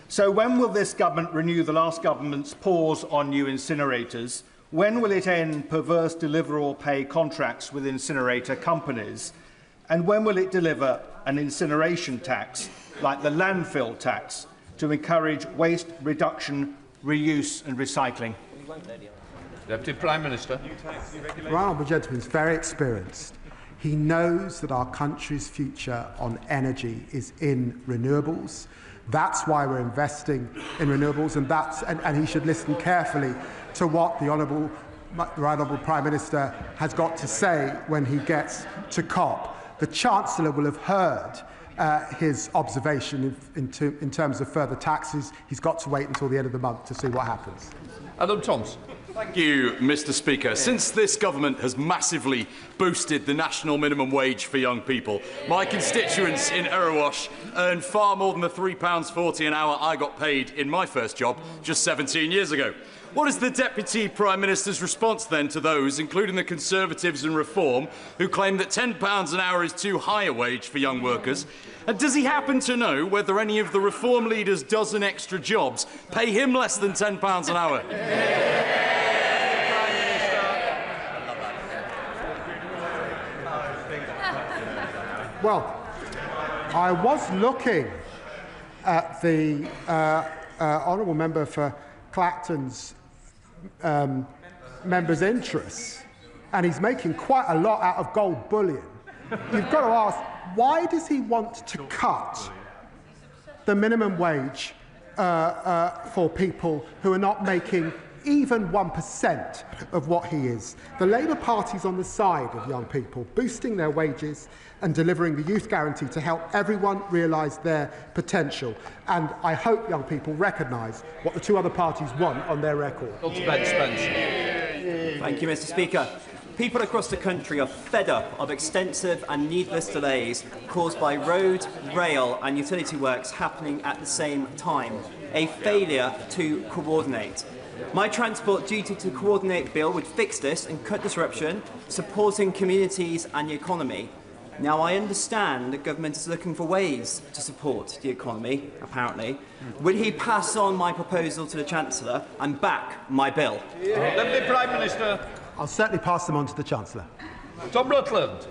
So when will this government renew the last government's pause on new incinerators? When will it end perverse deliver or pay contracts with incinerator companies? And when will it deliver an incineration tax, like the landfill tax, to encourage waste reduction, reuse and recycling? Deputy Prime Minister. The honourable gentleman is very experienced. He knows that our country's future on energy is in renewables. That's why we're investing in renewables, and he should listen carefully to what the Right Honourable Prime Minister has got to say when he gets to COP. The Chancellor will have heard his observation in terms of further taxes. He's got to wait until the end of the month to see what happens. Adam Thompson. Thank you, Mr. Speaker. Since this government has massively boosted the national minimum wage for young people, my constituents in Erewash earn far more than the £3.40 an hour I got paid in my first job just 17 years ago. What is the Deputy Prime Minister's response then to those, including the Conservatives and Reform, who claim that £10 an hour is too high a wage for young workers? And does he happen to know whether any of the Reform leaders' dozen extra jobs pay him less than £10 an hour? Well, I was looking at the honourable member for Clacton's member's interests, and he's making quite a lot out of gold bullion. You've got to ask, why does he want to cut the minimum wage for people who are not making even 1% of what he is? The Labour Party's on the side of young people, boosting their wages and delivering the youth guarantee to help everyone realise their potential. And I hope young people recognise what the two other parties want on their record. Thank you, Mr. Speaker. People across the country are fed up of extensive and needless delays caused by road, rail and utility works happening at the same time, a failure to coordinate. My Transport Duty to Coordinate bill would fix this and cut disruption, supporting communities and the economy. Now, I understand the government is looking for ways to support the economy, apparently. Will he pass on my proposal to the Chancellor and back my bill? Deputy Prime Minister. I'll certainly pass them on to the Chancellor. Tom Rutland.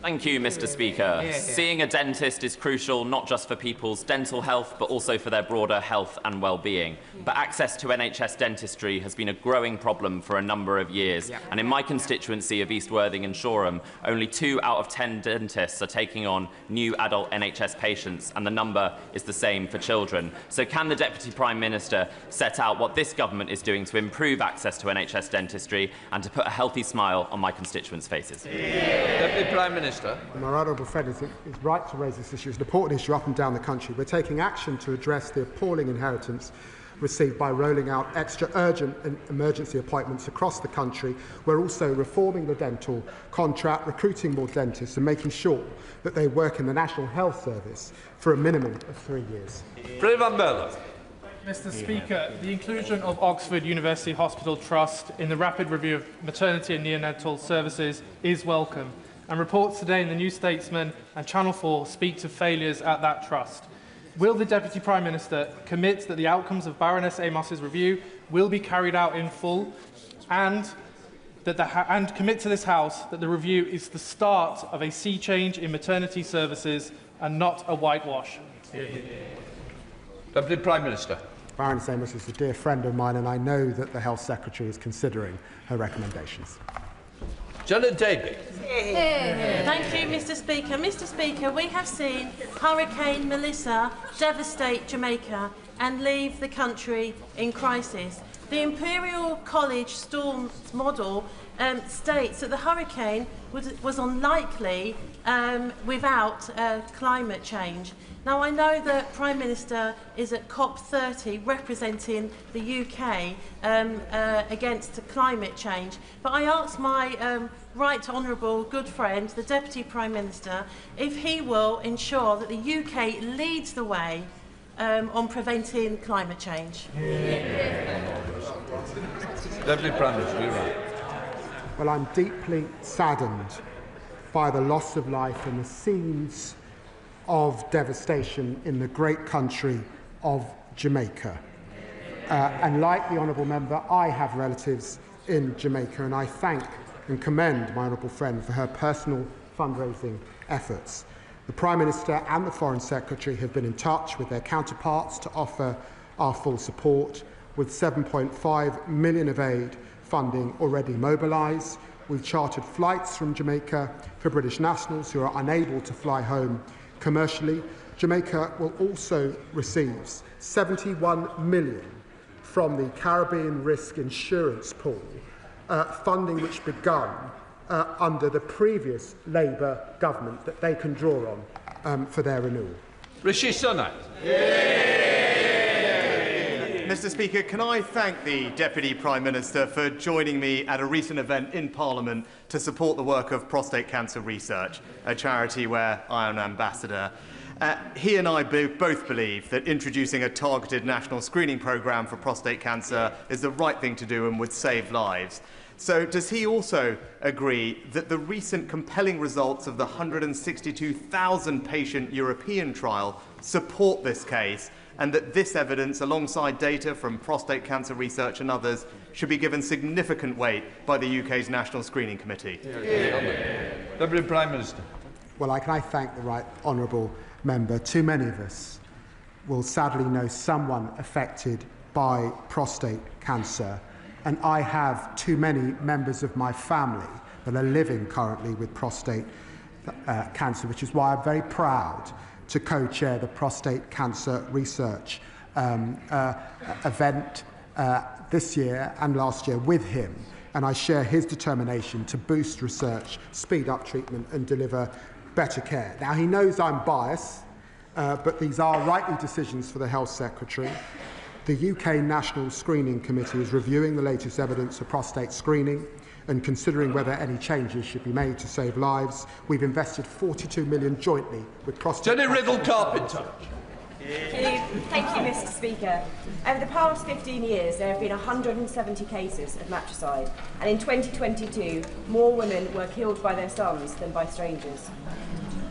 Thank you, Mr. Speaker. Seeing a dentist is crucial not just for people's dental health, but also for their broader health and well-being. But access to NHS dentistry has been a growing problem for a number of years. And in my constituency of East Worthing and Shoreham, only 2 out of 10 dentists are taking on new adult NHS patients, and the number is the same for children. So can the Deputy Prime Minister set out what this government is doing to improve access to NHS dentistry and to put a healthy smile on my constituents' faces? Deputy Prime Minister. My honourable friend is right to raise this issue. It's an important issue up and down the country. We're taking action to address the appalling inheritance received by rolling out extra urgent and emergency appointments across the country. We're also reforming the dental contract, recruiting more dentists and making sure that they work in the National Health Service for a minimum of 3 years. Mr. Speaker, the inclusion of Oxford University Hospital Trust in the rapid review of maternity and neonatal services is welcome, and reports today in the New Statesman and Channel 4 speak to failures at that trust. Will the Deputy Prime Minister commit that the outcomes of Baroness Amos's review will be carried out in full, and commit to this House that the review is the start of a sea change in maternity services and not a whitewash? Deputy Prime Minister. Baroness Amos is a dear friend of mine, and I know that the Health Secretary is considering her recommendations. Janet Davey. Thank you, Mr. Speaker. Mr. Speaker, we have seen Hurricane Melissa devastate Jamaica and leave the country in crisis. The Imperial College Storm Model states that the hurricane was unlikely without climate change. Now, I know that Prime Minister is at COP30 representing the UK against climate change, but I asked my right honourable good friend, the Deputy Prime Minister, if he will ensure that the UK leads the way on preventing climate change. Deputy Prime Minister, you're right. Well, I'm deeply saddened by the loss of life and the scenes of devastation in the great country of Jamaica. And like the honourable member, I have relatives in Jamaica, and I thank and commend my honourable friend for her personal fundraising efforts. The Prime Minister and the Foreign Secretary have been in touch with their counterparts to offer our full support, with 7.5 million of aid funding already mobilised. We've chartered flights from Jamaica for British nationals who are unable to fly home commercially. Jamaica will also receive 71 million from the Caribbean Risk Insurance Pool, funding which begun under the previous Labour government that they can draw on for their renewal. Rishi Sunak. Mr. Speaker, can I thank the Deputy Prime Minister for joining me at a recent event in Parliament to support the work of Prostate Cancer Research, a charity where I am an ambassador. He and I both believe that introducing a targeted national screening programme for prostate cancer is the right thing to do and would save lives. So does he also agree that the recent compelling results of the 162,000 patient European trial support this case, and that this evidence, alongside data from Prostate Cancer Research and others, should be given significant weight by the UK's National Screening Committee? Deputy Prime Minister. Well, can I thank the right honourable member. Too many of us will sadly know someone affected by prostate cancer, and I have too many members of my family that are living currently with prostate cancer, which is why I'm very proud to co-chair the Prostate Cancer Research event this year and last year with him. And I share his determination to boost research, speed up treatment and deliver better care. Now, he knows I'm biased, but these are rightly decisions for the Health Secretary. The UK National Screening Committee is reviewing the latest evidence of prostate screening and considering whether any changes should be made to save lives. We've invested 42 million jointly with prostate Jenny Riddle-Carpenter. Thank you, Mr. Speaker. Over the past 15 years, there have been 170 cases of matricide, and in 2022, more women were killed by their sons than by strangers.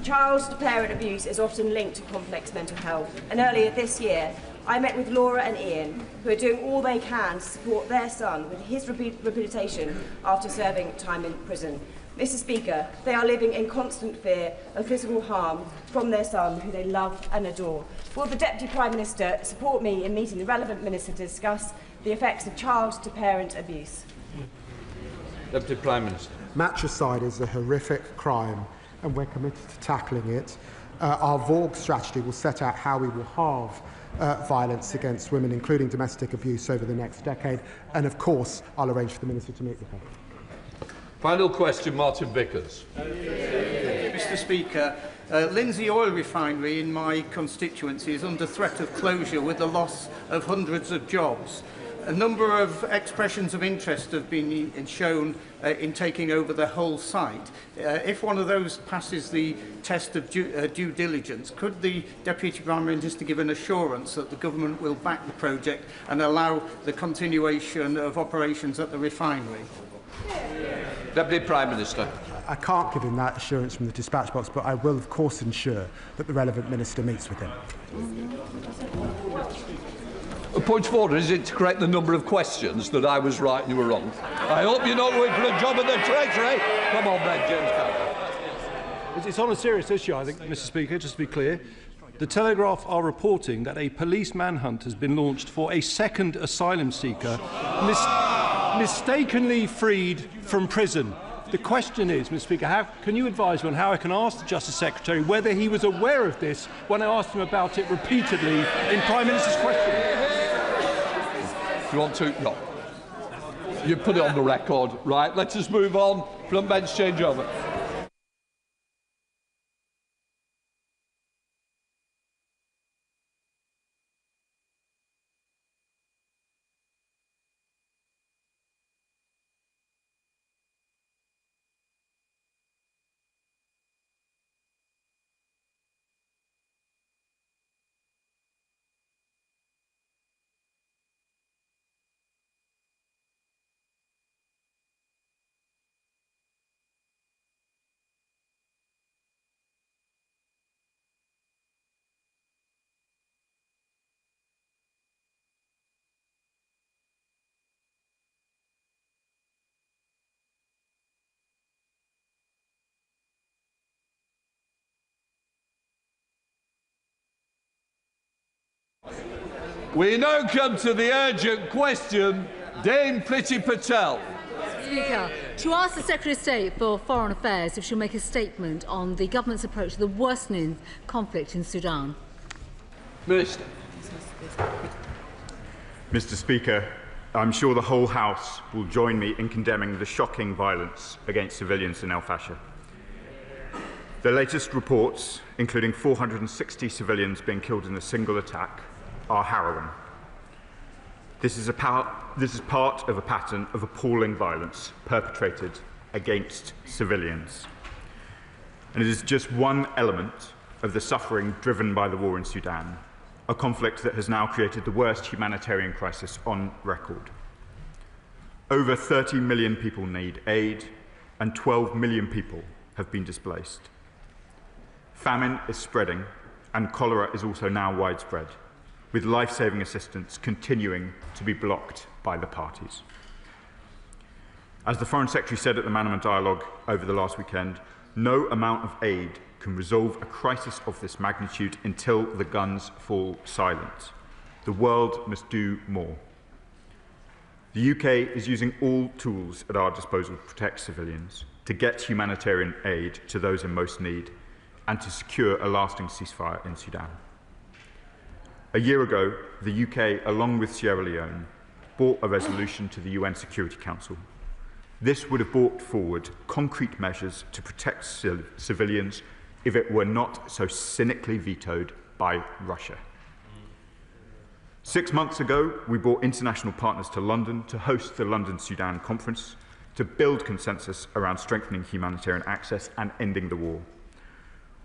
Child-to-parent abuse is often linked to complex mental health, and earlier this year, I met with Laura and Ian, who are doing all they can to support their son with his rehabilitation after serving time in prison. Mr. Speaker, they are living in constant fear of physical harm from their son, who they love and adore. Will the Deputy Prime Minister support me in meeting the relevant minister to discuss the effects of child-to-parent abuse? Deputy Prime Minister. Matricide is a horrific crime, and we're committed to tackling it. Our VORG strategy will set out how we will halve violence against women, including domestic abuse, over the next decade. And, of course, I'll arrange for the Minister to meet with her. Final question, Martin Vickers. Mr. Speaker, Lindsay Oil Refinery in my constituency is under threat of closure with the loss of hundreds of jobs. A number of expressions of interest have been shown in taking over the whole site. If one of those passes the test of due diligence, could the Deputy Prime Minister give an assurance that the government will back the project and allow the continuation of operations at the refinery? Deputy Prime Minister. I can't give him that assurance from the dispatch box, but I will, of course, ensure that the relevant minister meets with him. A point of order, is it to correct the number of questions that I was right and you were wrong? I hope you're not going for a job at the Treasury. Come on then, James Cameron. It's on a serious issue, I think, Mr. Speaker, just to be clear. The Telegraph are reporting that a police manhunt has been launched for a second asylum seeker mistakenly freed from prison. The question is, Mr. Speaker, can you advise me on how I can ask the Justice Secretary whether he was aware of this when I asked him about it repeatedly in Prime Minister's question? Do you want to? No. You put it on the record. Right, let us move on. Front bench change over. We now come to the urgent question. Dame Priti Patel. Speaker, to ask the Secretary of State for Foreign Affairs if she'll make a statement on the government's approach to the worsening conflict in Sudan. Minister. Mr. Speaker, I'm sure the whole House will join me in condemning the shocking violence against civilians in El Fasher. The latest reports, including 460 civilians being killed in a single attack, are harrowing. This is part of a pattern of appalling violence perpetrated against civilians. And it is just one element of the suffering driven by the war in Sudan, a conflict that has now created the worst humanitarian crisis on record. Over 30 million people need aid, and 12 million people have been displaced. Famine is spreading, and cholera is also now widespread, with life-saving assistance continuing to be blocked by the parties. As the Foreign Secretary said at the Manama Dialogue over the last weekend, no amount of aid can resolve a crisis of this magnitude until the guns fall silent. The world must do more. The UK is using all tools at our disposal to protect civilians, to get humanitarian aid to those in most need, and to secure a lasting ceasefire in Sudan. A year ago, the UK, along with Sierra Leone, brought a resolution to the UN Security Council. This would have brought forward concrete measures to protect civilians if it were not so cynically vetoed by Russia. 6 months ago, we brought international partners to London to host the London Sudan Conference to build consensus around strengthening humanitarian access and ending the war.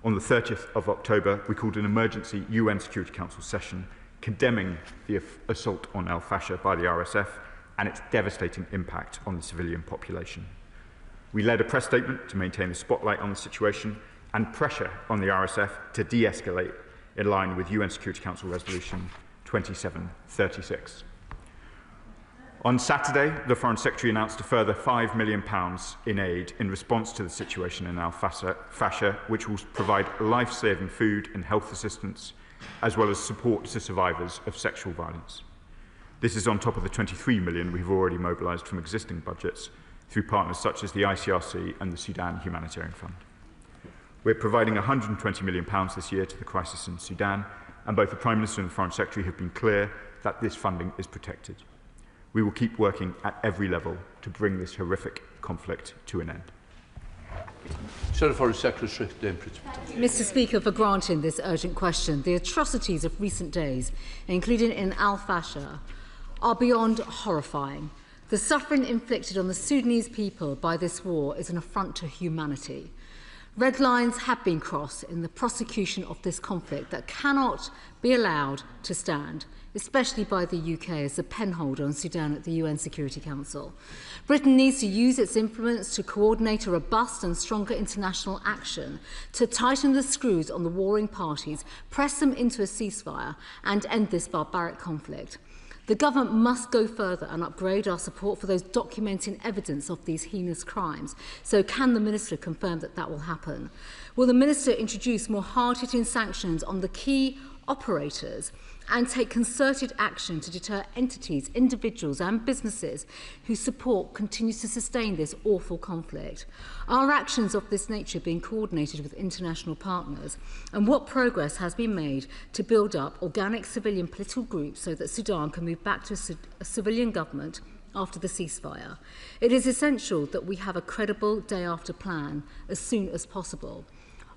On the 30th of October, we called an emergency UN Security Council session condemning the assault on El Fasher by the RSF and its devastating impact on the civilian population. We led a press statement to maintain the spotlight on the situation and pressure on the RSF to de-escalate in line with UN Security Council Resolution 2736. On Saturday, the Foreign Secretary announced a further £5 million in aid in response to the situation in Al Fasher, which will provide life-saving food and health assistance, as well as support to survivors of sexual violence. This is on top of the £23 million we've already mobilised from existing budgets through partners such as the ICRC and the Sudan Humanitarian Fund. We're providing £120 million this year to the crisis in Sudan, and both the Prime Minister and the Foreign Secretary have been clear that this funding is protected. We will keep working at every level to bring this horrific conflict to an end. Foreign Secretary Dame Priti. Mr. Speaker, for granting this urgent question, the atrocities of recent days, including in Al Fasher, are beyond horrifying. The suffering inflicted on the Sudanese people by this war is an affront to humanity. Red lines have been crossed in the prosecution of this conflict that cannot be allowed to stand, especially by the UK as the penholder on Sudan at the UN Security Council. Britain needs to use its influence to coordinate a robust and stronger international action to tighten the screws on the warring parties, press them into a ceasefire and end this barbaric conflict. The government must go further and upgrade our support for those documenting evidence of these heinous crimes. So can the Minister confirm that that will happen? Will the Minister introduce more hard-hitting sanctions on the key operators and take concerted action to deter entities, individuals and businesses whose support continues to sustain this awful conflict? Are actions of this nature being coordinated with international partners? And what progress has been made to build up organic civilian political groups so that Sudan can move back to a civilian government after the ceasefire? It is essential that we have a credible day-after plan as soon as possible.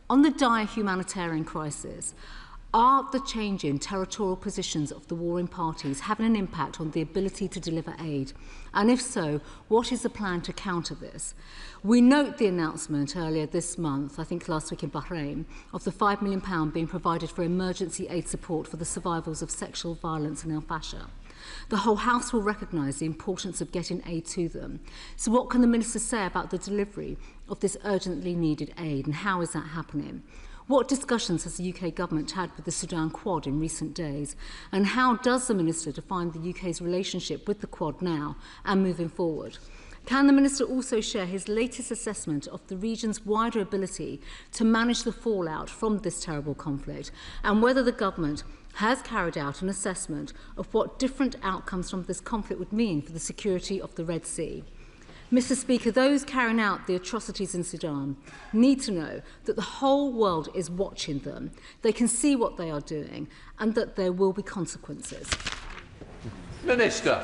On the dire humanitarian crisis, are the changing territorial positions of the warring parties having an impact on the ability to deliver aid? And if so, what is the plan to counter this? We note the announcement earlier this month, I think last week in Bahrain, of the £5 million being provided for emergency aid support for the survivors of sexual violence in El Fasher. The whole House will recognise the importance of getting aid to them. So what can the Minister say about the delivery of this urgently needed aid, and how is that happening? What discussions has the UK government had with the Sudan Quad in recent days? And how does the Minister define the UK's relationship with the Quad now and moving forward? Can the Minister also share his latest assessment of the region's wider ability to manage the fallout from this terrible conflict, and whether the government has carried out an assessment of what different outcomes from this conflict would mean for the security of the Red Sea? Mr. Speaker, those carrying out the atrocities in Sudan need to know that the whole world is watching them, they can see what they are doing, and that there will be consequences. Minister.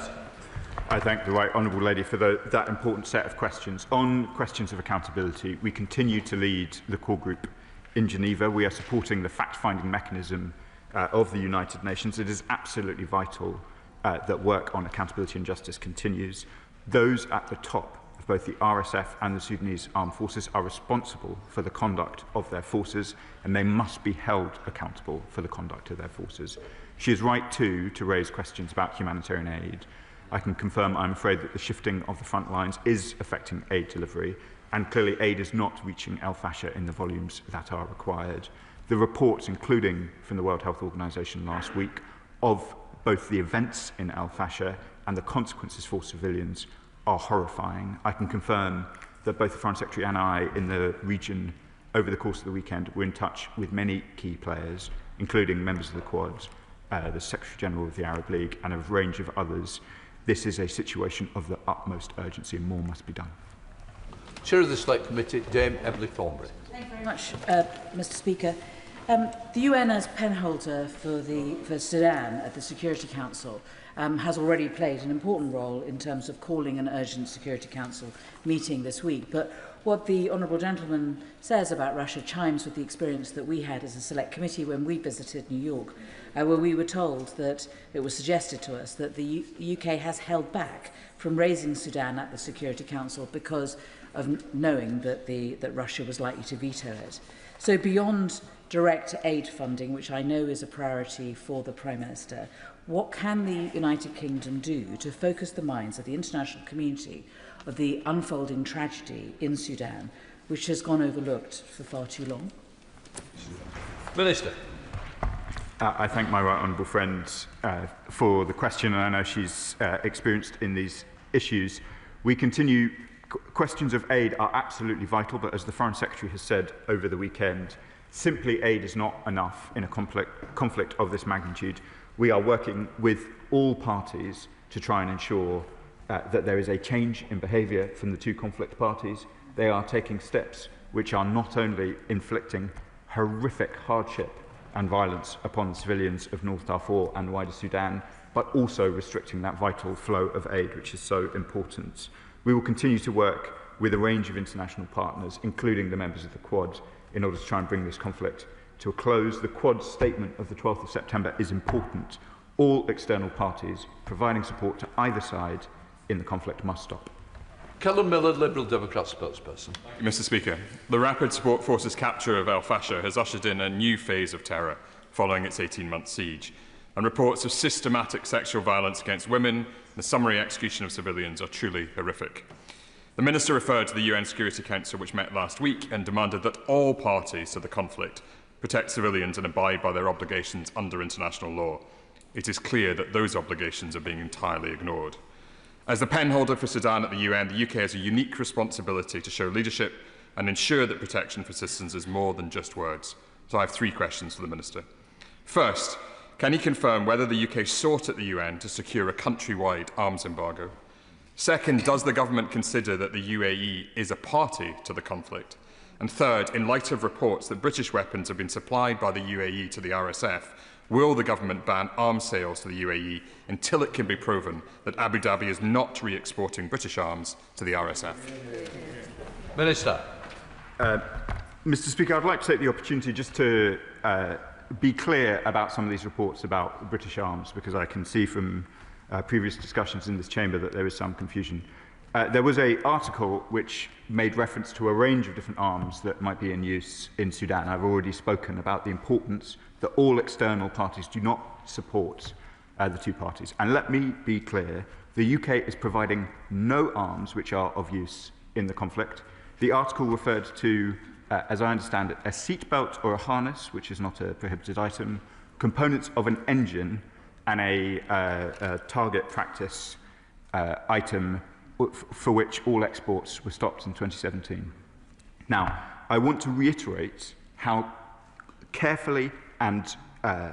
I thank the Right Honourable Lady for that important set of questions. On questions of accountability, we continue to lead the core group in Geneva. We are supporting the fact-finding mechanism of the United Nations. It is absolutely vital that work on accountability and justice continues. Those at the top of both the RSF and the Sudanese armed forces are responsible for the conduct of their forces, and they must be held accountable for the conduct of their forces. She is right, too, to raise questions about humanitarian aid. I can confirm, I'm afraid, that the shifting of the front lines is affecting aid delivery, and clearly aid is not reaching El Fasher in the volumes that are required. The reports, including from the World Health Organization last week, of both the events in El Fasher and the consequences for civilians are horrifying. I can confirm that both the Foreign Secretary and I in the region over the course of the weekend were in touch with many key players, including members of the Quad, the Secretary General of the Arab League and a range of others. This is a situation of the utmost urgency and more must be done. Chair of the Select Committee, Dame Emily Thornbury. Thank you very much, Mr. Speaker. The UN as penholder for Sudan at the Security Council has already played an important role in terms of calling an urgent Security Council meeting this week. But what the Honourable Gentleman says about Russia chimes with the experience that we had as a Select Committee when we visited New York, where we were told that it was suggested to us that the UK has held back from raising Sudan at the Security Council because of knowing that Russia was likely to veto it. So beyond direct aid funding, which I know is a priority for the Prime Minister, what can the United Kingdom do to focus the minds of the international community of the unfolding tragedy in Sudan, which has gone overlooked for far too long? Minister. I thank my right honourable friend for the question, and I know she's experienced in these issues. We continue. Questions of aid are absolutely vital, but as the Foreign Secretary has said over the weekend, simply aid is not enough in a conflict of this magnitude. We are working with all parties to try and ensure that there is a change in behaviour from the two conflict parties. They are taking steps which are not only inflicting horrific hardship and violence upon civilians of North Darfur and wider Sudan, but also restricting that vital flow of aid, which is so important. We will continue to work with a range of international partners, including the members of the Quad, in order to try and bring this conflict to a close. The Quad's statement of the 12th of September is important. All external parties providing support to either side in the conflict must stop. Callum Miller, Liberal Democrat spokesperson. Mr. Speaker, the Rapid Support Forces capture of El Fasher has ushered in a new phase of terror following its 18-month siege, and reports of systematic sexual violence against women and the summary execution of civilians are truly horrific. The Minister referred to the UN Security Council, which met last week, and demanded that all parties to the conflict protect civilians and abide by their obligations under international law. It is clear that those obligations are being entirely ignored. As the penholder for Sudan at the UN, the UK has a unique responsibility to show leadership and ensure that protection for citizens is more than just words. So I have 3 questions for the Minister. First, can he confirm whether the UK sought at the UN to secure a countrywide arms embargo? Second, does the government consider that the UAE is a party to the conflict? And third, in light of reports that British weapons have been supplied by the UAE to the RSF, will the government ban arms sales to the UAE until it can be proven that Abu Dhabi is not re-exporting British arms to the RSF? Minister. Mr. Speaker, I'd like to take the opportunity just to be clear about some of these reports about British arms, because I can see from previous discussions in this chamber that there is some confusion. There was an article which made reference to a range of different arms that might be in use in Sudan. I've already spoken about the importance that all external parties do not support the 2 parties. And let me be clear, the UK is providing no arms which are of use in the conflict. The article referred to, as I understand it, a seatbelt or a harness, which is not a prohibited item, components of an engine, and a target practice item for which all exports were stopped in 2017. Now, I want to reiterate how carefully and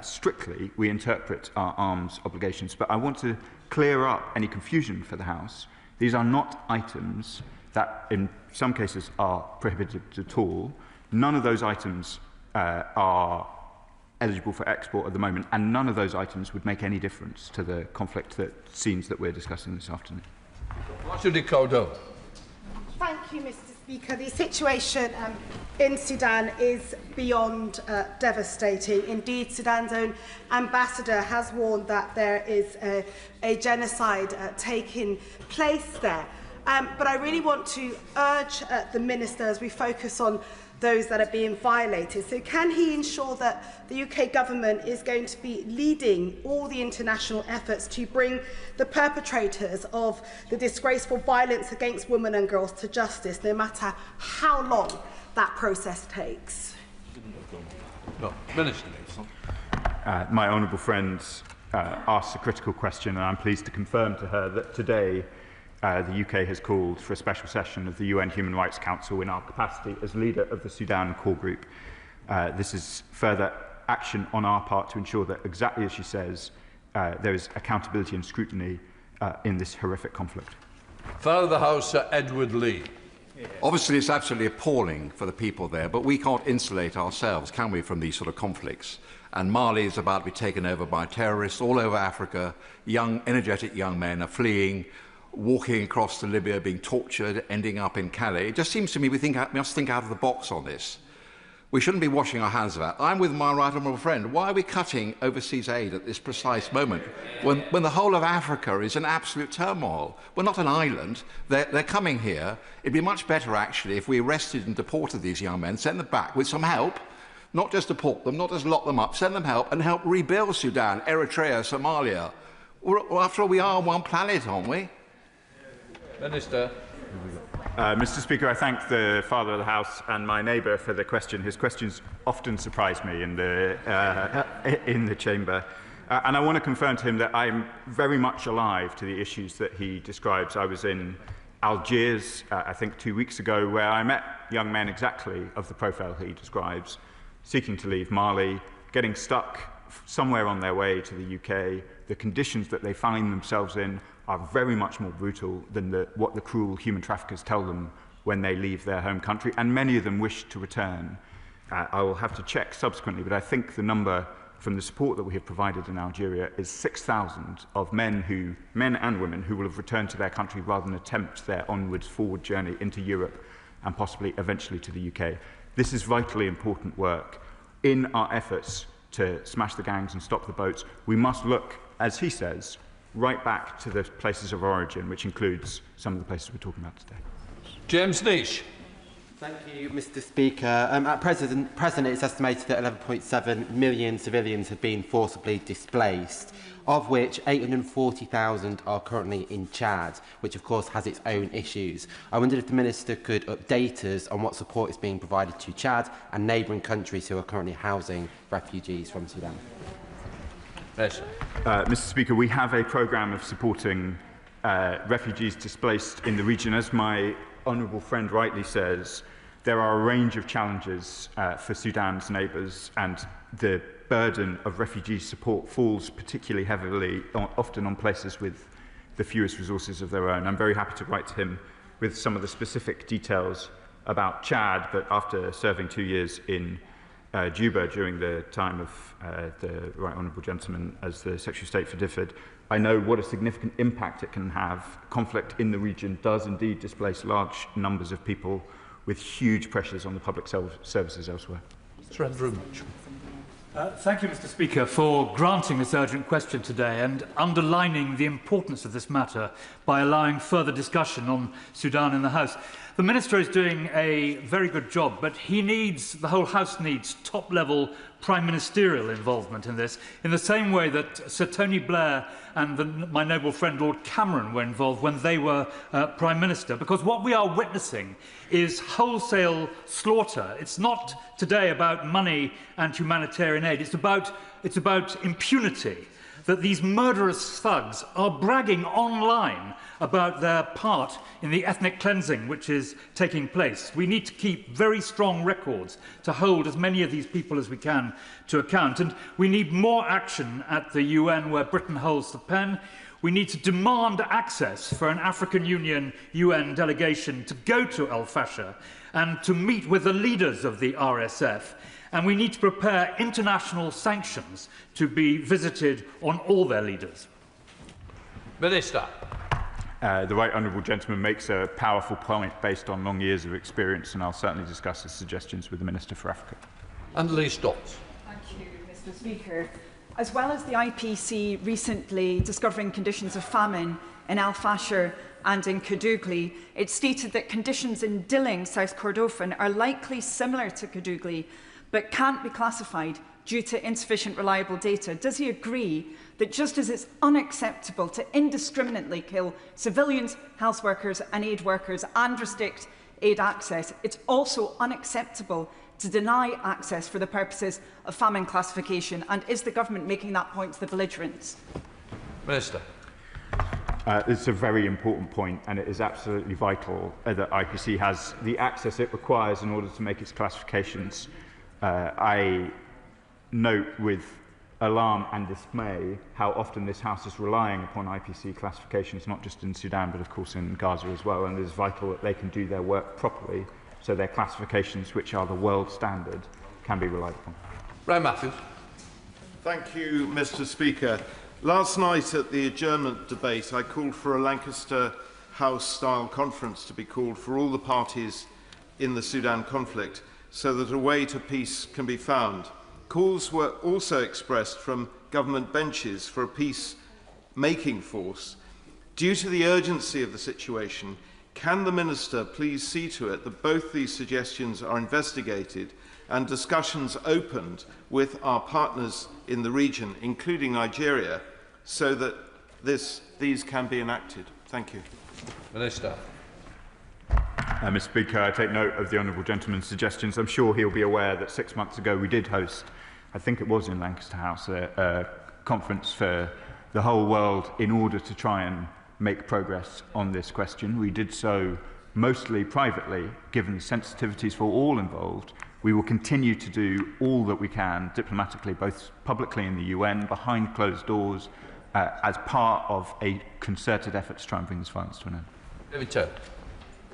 strictly we interpret our arms obligations, but I want to clear up any confusion for the House. These are not items that in some cases are prohibited at all. None of those items are eligible for export at the moment, and none of those items would make any difference to the conflict scenes that we're discussing this afternoon. Judy Caudo. Thank you, Mr. Speaker. The situation in Sudan is beyond devastating. Indeed, Sudan's own ambassador has warned that there is a genocide taking place there. But I really want to urge the Minister, as we focus on those that are being violated. So can he ensure that the UK government is going to be leading all the international efforts to bring the perpetrators of the disgraceful violence against women and girls to justice, no matter how long that process takes? No. Minister. My honourable friend asked a critical question, and I'm pleased to confirm to her that today the UK has called for a special session of the UN Human Rights Council in our capacity as leader of the Sudan core group. This is further action on our part to ensure that, exactly as she says, there is accountability and scrutiny in this horrific conflict. Father of the House, Sir Edward Lee. Obviously, it's absolutely appalling for the people there, but we can't insulate ourselves, can we, from these sort of conflicts? And Mali is about to be taken over by terrorists all over Africa. Young, energetic young men are fleeing, walking across to Libya, being tortured, ending up in Calais. It just seems to me we must think out of the box on this. We shouldn't be washing our hands of that. I'm with my right honourable friend. Why are we cutting overseas aid at this precise moment when the whole of Africa is in absolute turmoil? We're not an island. They're coming here. It'd be much better, actually, if we arrested and deported these young men, sent them back with some help, not just deport them, not just lock them up, send them help and help rebuild Sudan, Eritrea, Somalia. Well, after all, we are one planet, aren't we? Minister. Mr. Speaker, I thank the Father of the House and my neighbour for the question. His questions often surprise me in the chamber. And I want to confirm to him that I'm very much alive to the issues that he describes. I was in Algiers, I think 2 weeks ago, where I met young men exactly of the profile he describes, seeking to leave Mali, getting stuck somewhere on their way to the UK. The conditions that they find themselves in are very much more brutal than what the cruel human traffickers tell them when they leave their home country, and many of them wish to return. I will have to check subsequently, but I think the number from the support that we have provided in Algeria is 6,000 of men and women who will have returned to their country rather than attempt their onwards forward journey into Europe and possibly eventually to the UK. This is vitally important work. In our efforts to smash the gangs and stop the boats, we must look, as he says, right back to the places of origin, which includes some of the places we're talking about today. James Nish. Thank you, Mr. Speaker. At present, it's estimated that 11.7 million civilians have been forcibly displaced, of which 840,000 are currently in Chad, which of course has its own issues. I wondered if the Minister could update us on what support is being provided to Chad and neighbouring countries who are currently housing refugees from Sudan. Mr. Speaker, we have a programme of supporting refugees displaced in the region. As my honourable friend rightly says, there are a range of challenges for Sudan's neighbours, and the burden of refugee support falls particularly heavily, often on places with the fewest resources of their own. I'm very happy to write to him with some of the specific details about Chad, but after serving 2 years in Juba during the time of the Right Honourable Gentleman as the Secretary of State for DFID, I know what a significant impact it can have. Conflict in the region does indeed displace large numbers of people, with huge pressures on the public services elsewhere. Thank you, Mr. Speaker, for granting this urgent question today and underlining the importance of this matter by allowing further discussion on Sudan in the House. The Minister is doing a very good job, but the whole House needs top-level Prime Ministerial involvement in this, in the same way that Sir Tony Blair and my noble friend Lord Cameron were involved when they were Prime Minister, because what we are witnessing is wholesale slaughter. It's not today about money and humanitarian aid. It's about impunity, that these murderous thugs are bragging online about their part in the ethnic cleansing which is taking place. We need to keep very strong records to hold as many of these people as we can to account. And we need more action at the UN where Britain holds the pen. We need to demand access for an African Union UN delegation to go to El Fasher and to meet with the leaders of the RSF. And we need to prepare international sanctions to be visited on all their leaders. Minister. The Right Honourable Gentleman makes a powerful point based on long years of experience, and I'll certainly discuss his suggestions with the Minister for Africa. And Lee Stotts. Thank you, Mr. Speaker. As well as the IPC recently discovering conditions of famine in Al Fasher and in Kadugli, it stated that conditions in Dilling, South Kordofan, are likely similar to Kadugli, but can't be classified due to insufficient reliable data. Does he agree that just as it's unacceptable to indiscriminately kill civilians, health workers and aid workers and restrict aid access, it's also unacceptable to deny access for the purposes of famine classification? And is the government making that point to the belligerents? Minister. It's a very important point, and it is absolutely vital that IPC has the access it requires in order to make its classifications. I note with alarm and dismay how often this House is relying upon IPC classifications, not just in Sudan, but of course in Gaza as well, and it is vital that they can do their work properly so their classifications, which are the world standard, can be relied upon. Brian Matthews. Thank you, Mr. Speaker. Last night at the adjournment debate, I called for a Lancaster House-style conference to be called for all the parties in the Sudan conflict so that a way to peace can be found. Calls were also expressed from government benches for a peace-making force. Due to the urgency of the situation, can the Minister please see to it that both these suggestions are investigated and discussions opened with our partners in the region, including Nigeria, so that these can be enacted? Thank you. Minister. Mr. Speaker, I take note of the Honourable Gentleman's suggestions. I'm sure he'll be aware that 6 months ago we did host, I think it was in Lancaster House, a conference for the whole world in order to try and make progress on this question. We did so mostly privately, given the sensitivities for all involved. We will continue to do all that we can diplomatically, both publicly in the UN, behind closed doors, as part of a concerted effort to try and bring this violence to an end. David Turner.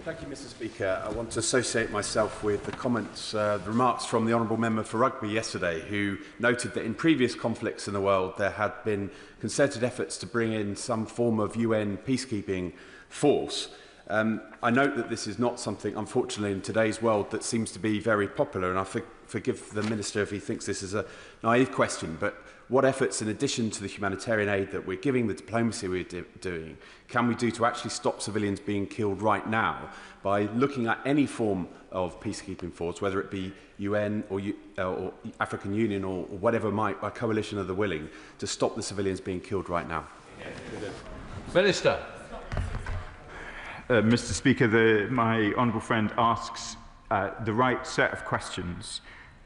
Thank you, Mr. Speaker. I want to associate myself with the comments, the remarks from the Honourable Member for Rugby yesterday, who noted that in previous conflicts in the world there had been concerted efforts to bring in some form of UN peacekeeping force. I note that this is not something, unfortunately, in today's world that seems to be very popular, and I forgive the Minister if he thinks this is a naive question, but what efforts, in addition to the humanitarian aid that we're giving, the diplomacy we're doing, can we do to actually stop civilians being killed right now by looking at any form of peacekeeping force, whether it be UN or African Union or whatever might, a coalition of the willing, to stop the civilians being killed right now? Minister. Mr. Speaker, my honourable friend asks the right set of questions.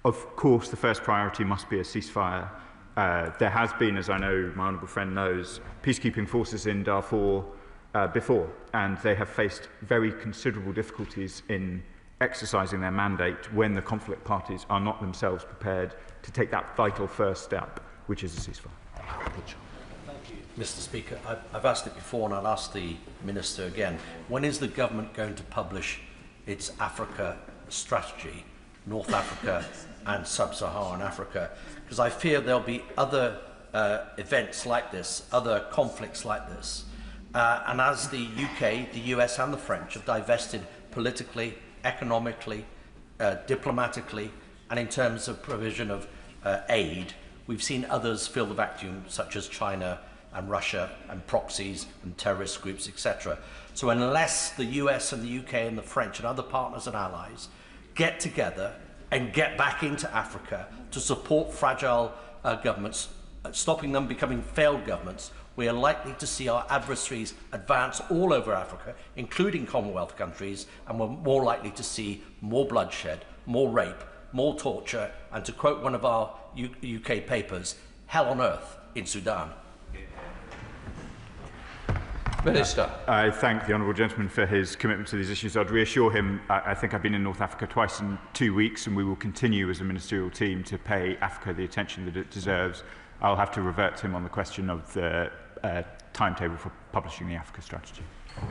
Of course, the first priority must be a ceasefire. There has been, as I know my honourable friend knows, peacekeeping forces in Darfur before, and they have faced very considerable difficulties in exercising their mandate when the conflict parties are not themselves prepared to take that vital first step, which is a ceasefire. Mr. Speaker, I've asked it before and I'll ask the Minister again. When is the government going to publish its Africa strategy, North Africa and Sub-Saharan Africa? Because I fear there'll be other events like this, other conflicts like this. And as the UK, the US and the French have divested politically, economically, diplomatically, and in terms of provision of aid, we've seen others fill the vacuum, such as China and Russia and proxies and terrorist groups, etc. So unless the US and the UK and the French and other partners and allies get together and get back into Africa to support fragile governments, stopping them becoming failed governments, we are likely to see our adversaries advance all over Africa, including Commonwealth countries, and we're more likely to see more bloodshed, more rape, more torture, and to quote one of our UK papers, hell on earth in Sudan. Minister. I thank the honourable gentleman for his commitment to these issues. I'd reassure him, I think I've been in North Africa twice in 2 weeks, and we will continue as a ministerial team to pay Africa the attention that it deserves. I'll have to revert to him on the question of the timetable for publishing the Africa strategy.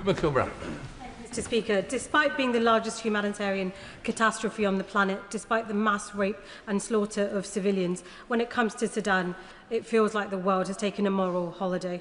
Mr. Speaker, despite being the largest humanitarian catastrophe on the planet, despite the mass rape and slaughter of civilians, when it comes to Sudan, it feels like the world has taken a moral holiday.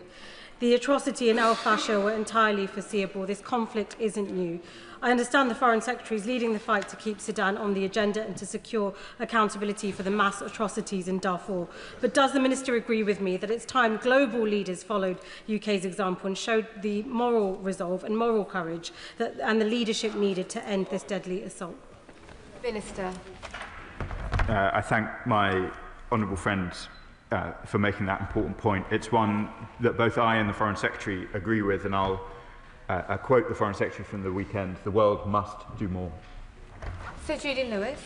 The atrocity in Al Fasher were entirely foreseeable. This conflict isn't new. I understand the Foreign Secretary is leading the fight to keep Sudan on the agenda and to secure accountability for the mass atrocities in Darfur. But does the Minister agree with me that it's time global leaders followed UK's example and showed the moral resolve and moral courage and the leadership needed to end this deadly assault? Minister. I thank my honourable friend for making that important point. It's one that both I and the Foreign Secretary agree with, and I'll quote the Foreign Secretary from the weekend: the world must do more. Sir Judy Lewis.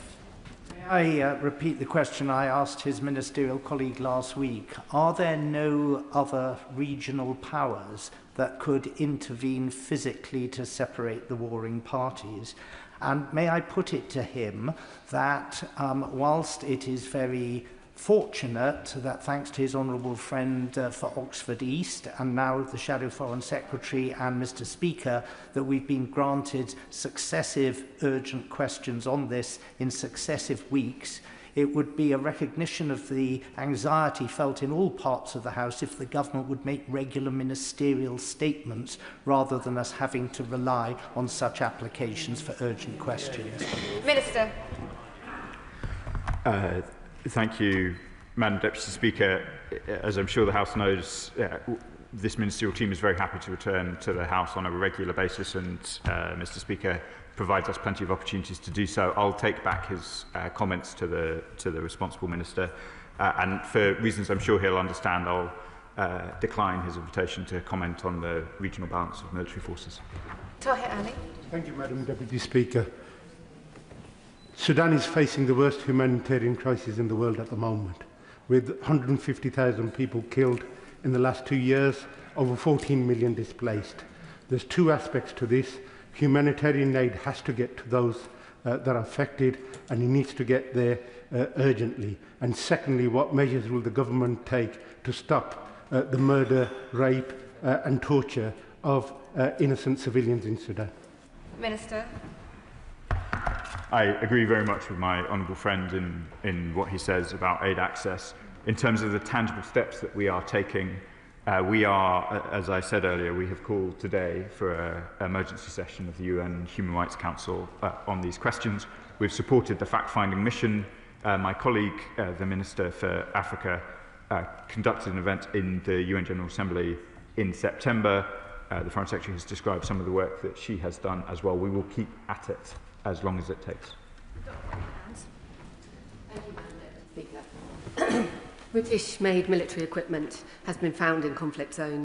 May I repeat the question I asked his ministerial colleague last week? Are there no other regional powers that could intervene physically to separate the warring parties? And may I put it to him that whilst it is very fortunate that, thanks to his honourable friend for Oxford East and now the Shadow Foreign Secretary and Mr. Speaker, that we've been granted successive urgent questions on this in successive weeks, it would be a recognition of the anxiety felt in all parts of the House if the government would make regular ministerial statements rather than us having to rely on such applications for urgent questions. Minister. Thank you, Madam Deputy Speaker. As I'm sure the House knows, this ministerial team is very happy to return to the House on a regular basis, and Mr. Speaker provides us plenty of opportunities to do so. I'll take back his comments to the responsible minister, and for reasons I'm sure he'll understand, I'll decline his invitation to comment on the regional balance of military forces. Tahir Ali. Thank you, Madam Deputy Speaker. Sudan is facing the worst humanitarian crisis in the world at the moment, with 150,000 people killed in the last 2 years, over 14 million displaced. There's two aspects to this. Humanitarian aid has to get to those that are affected, and it needs to get there urgently. And secondly, what measures will the government take to stop the murder, rape and torture of innocent civilians in Sudan? Minister. I agree very much with my honourable friend in what he says about aid access. In terms of the tangible steps that we are taking, we are, as I said earlier, we have called today for an emergency session of the UN Human Rights Council on these questions. We've supported the fact-finding mission. My colleague, the Minister for Africa, conducted an event in the UN General Assembly in September. The Foreign Secretary has described some of the work that she has done as well. We will keep at it as long as it takes. British-made military equipment has been found in conflict zones.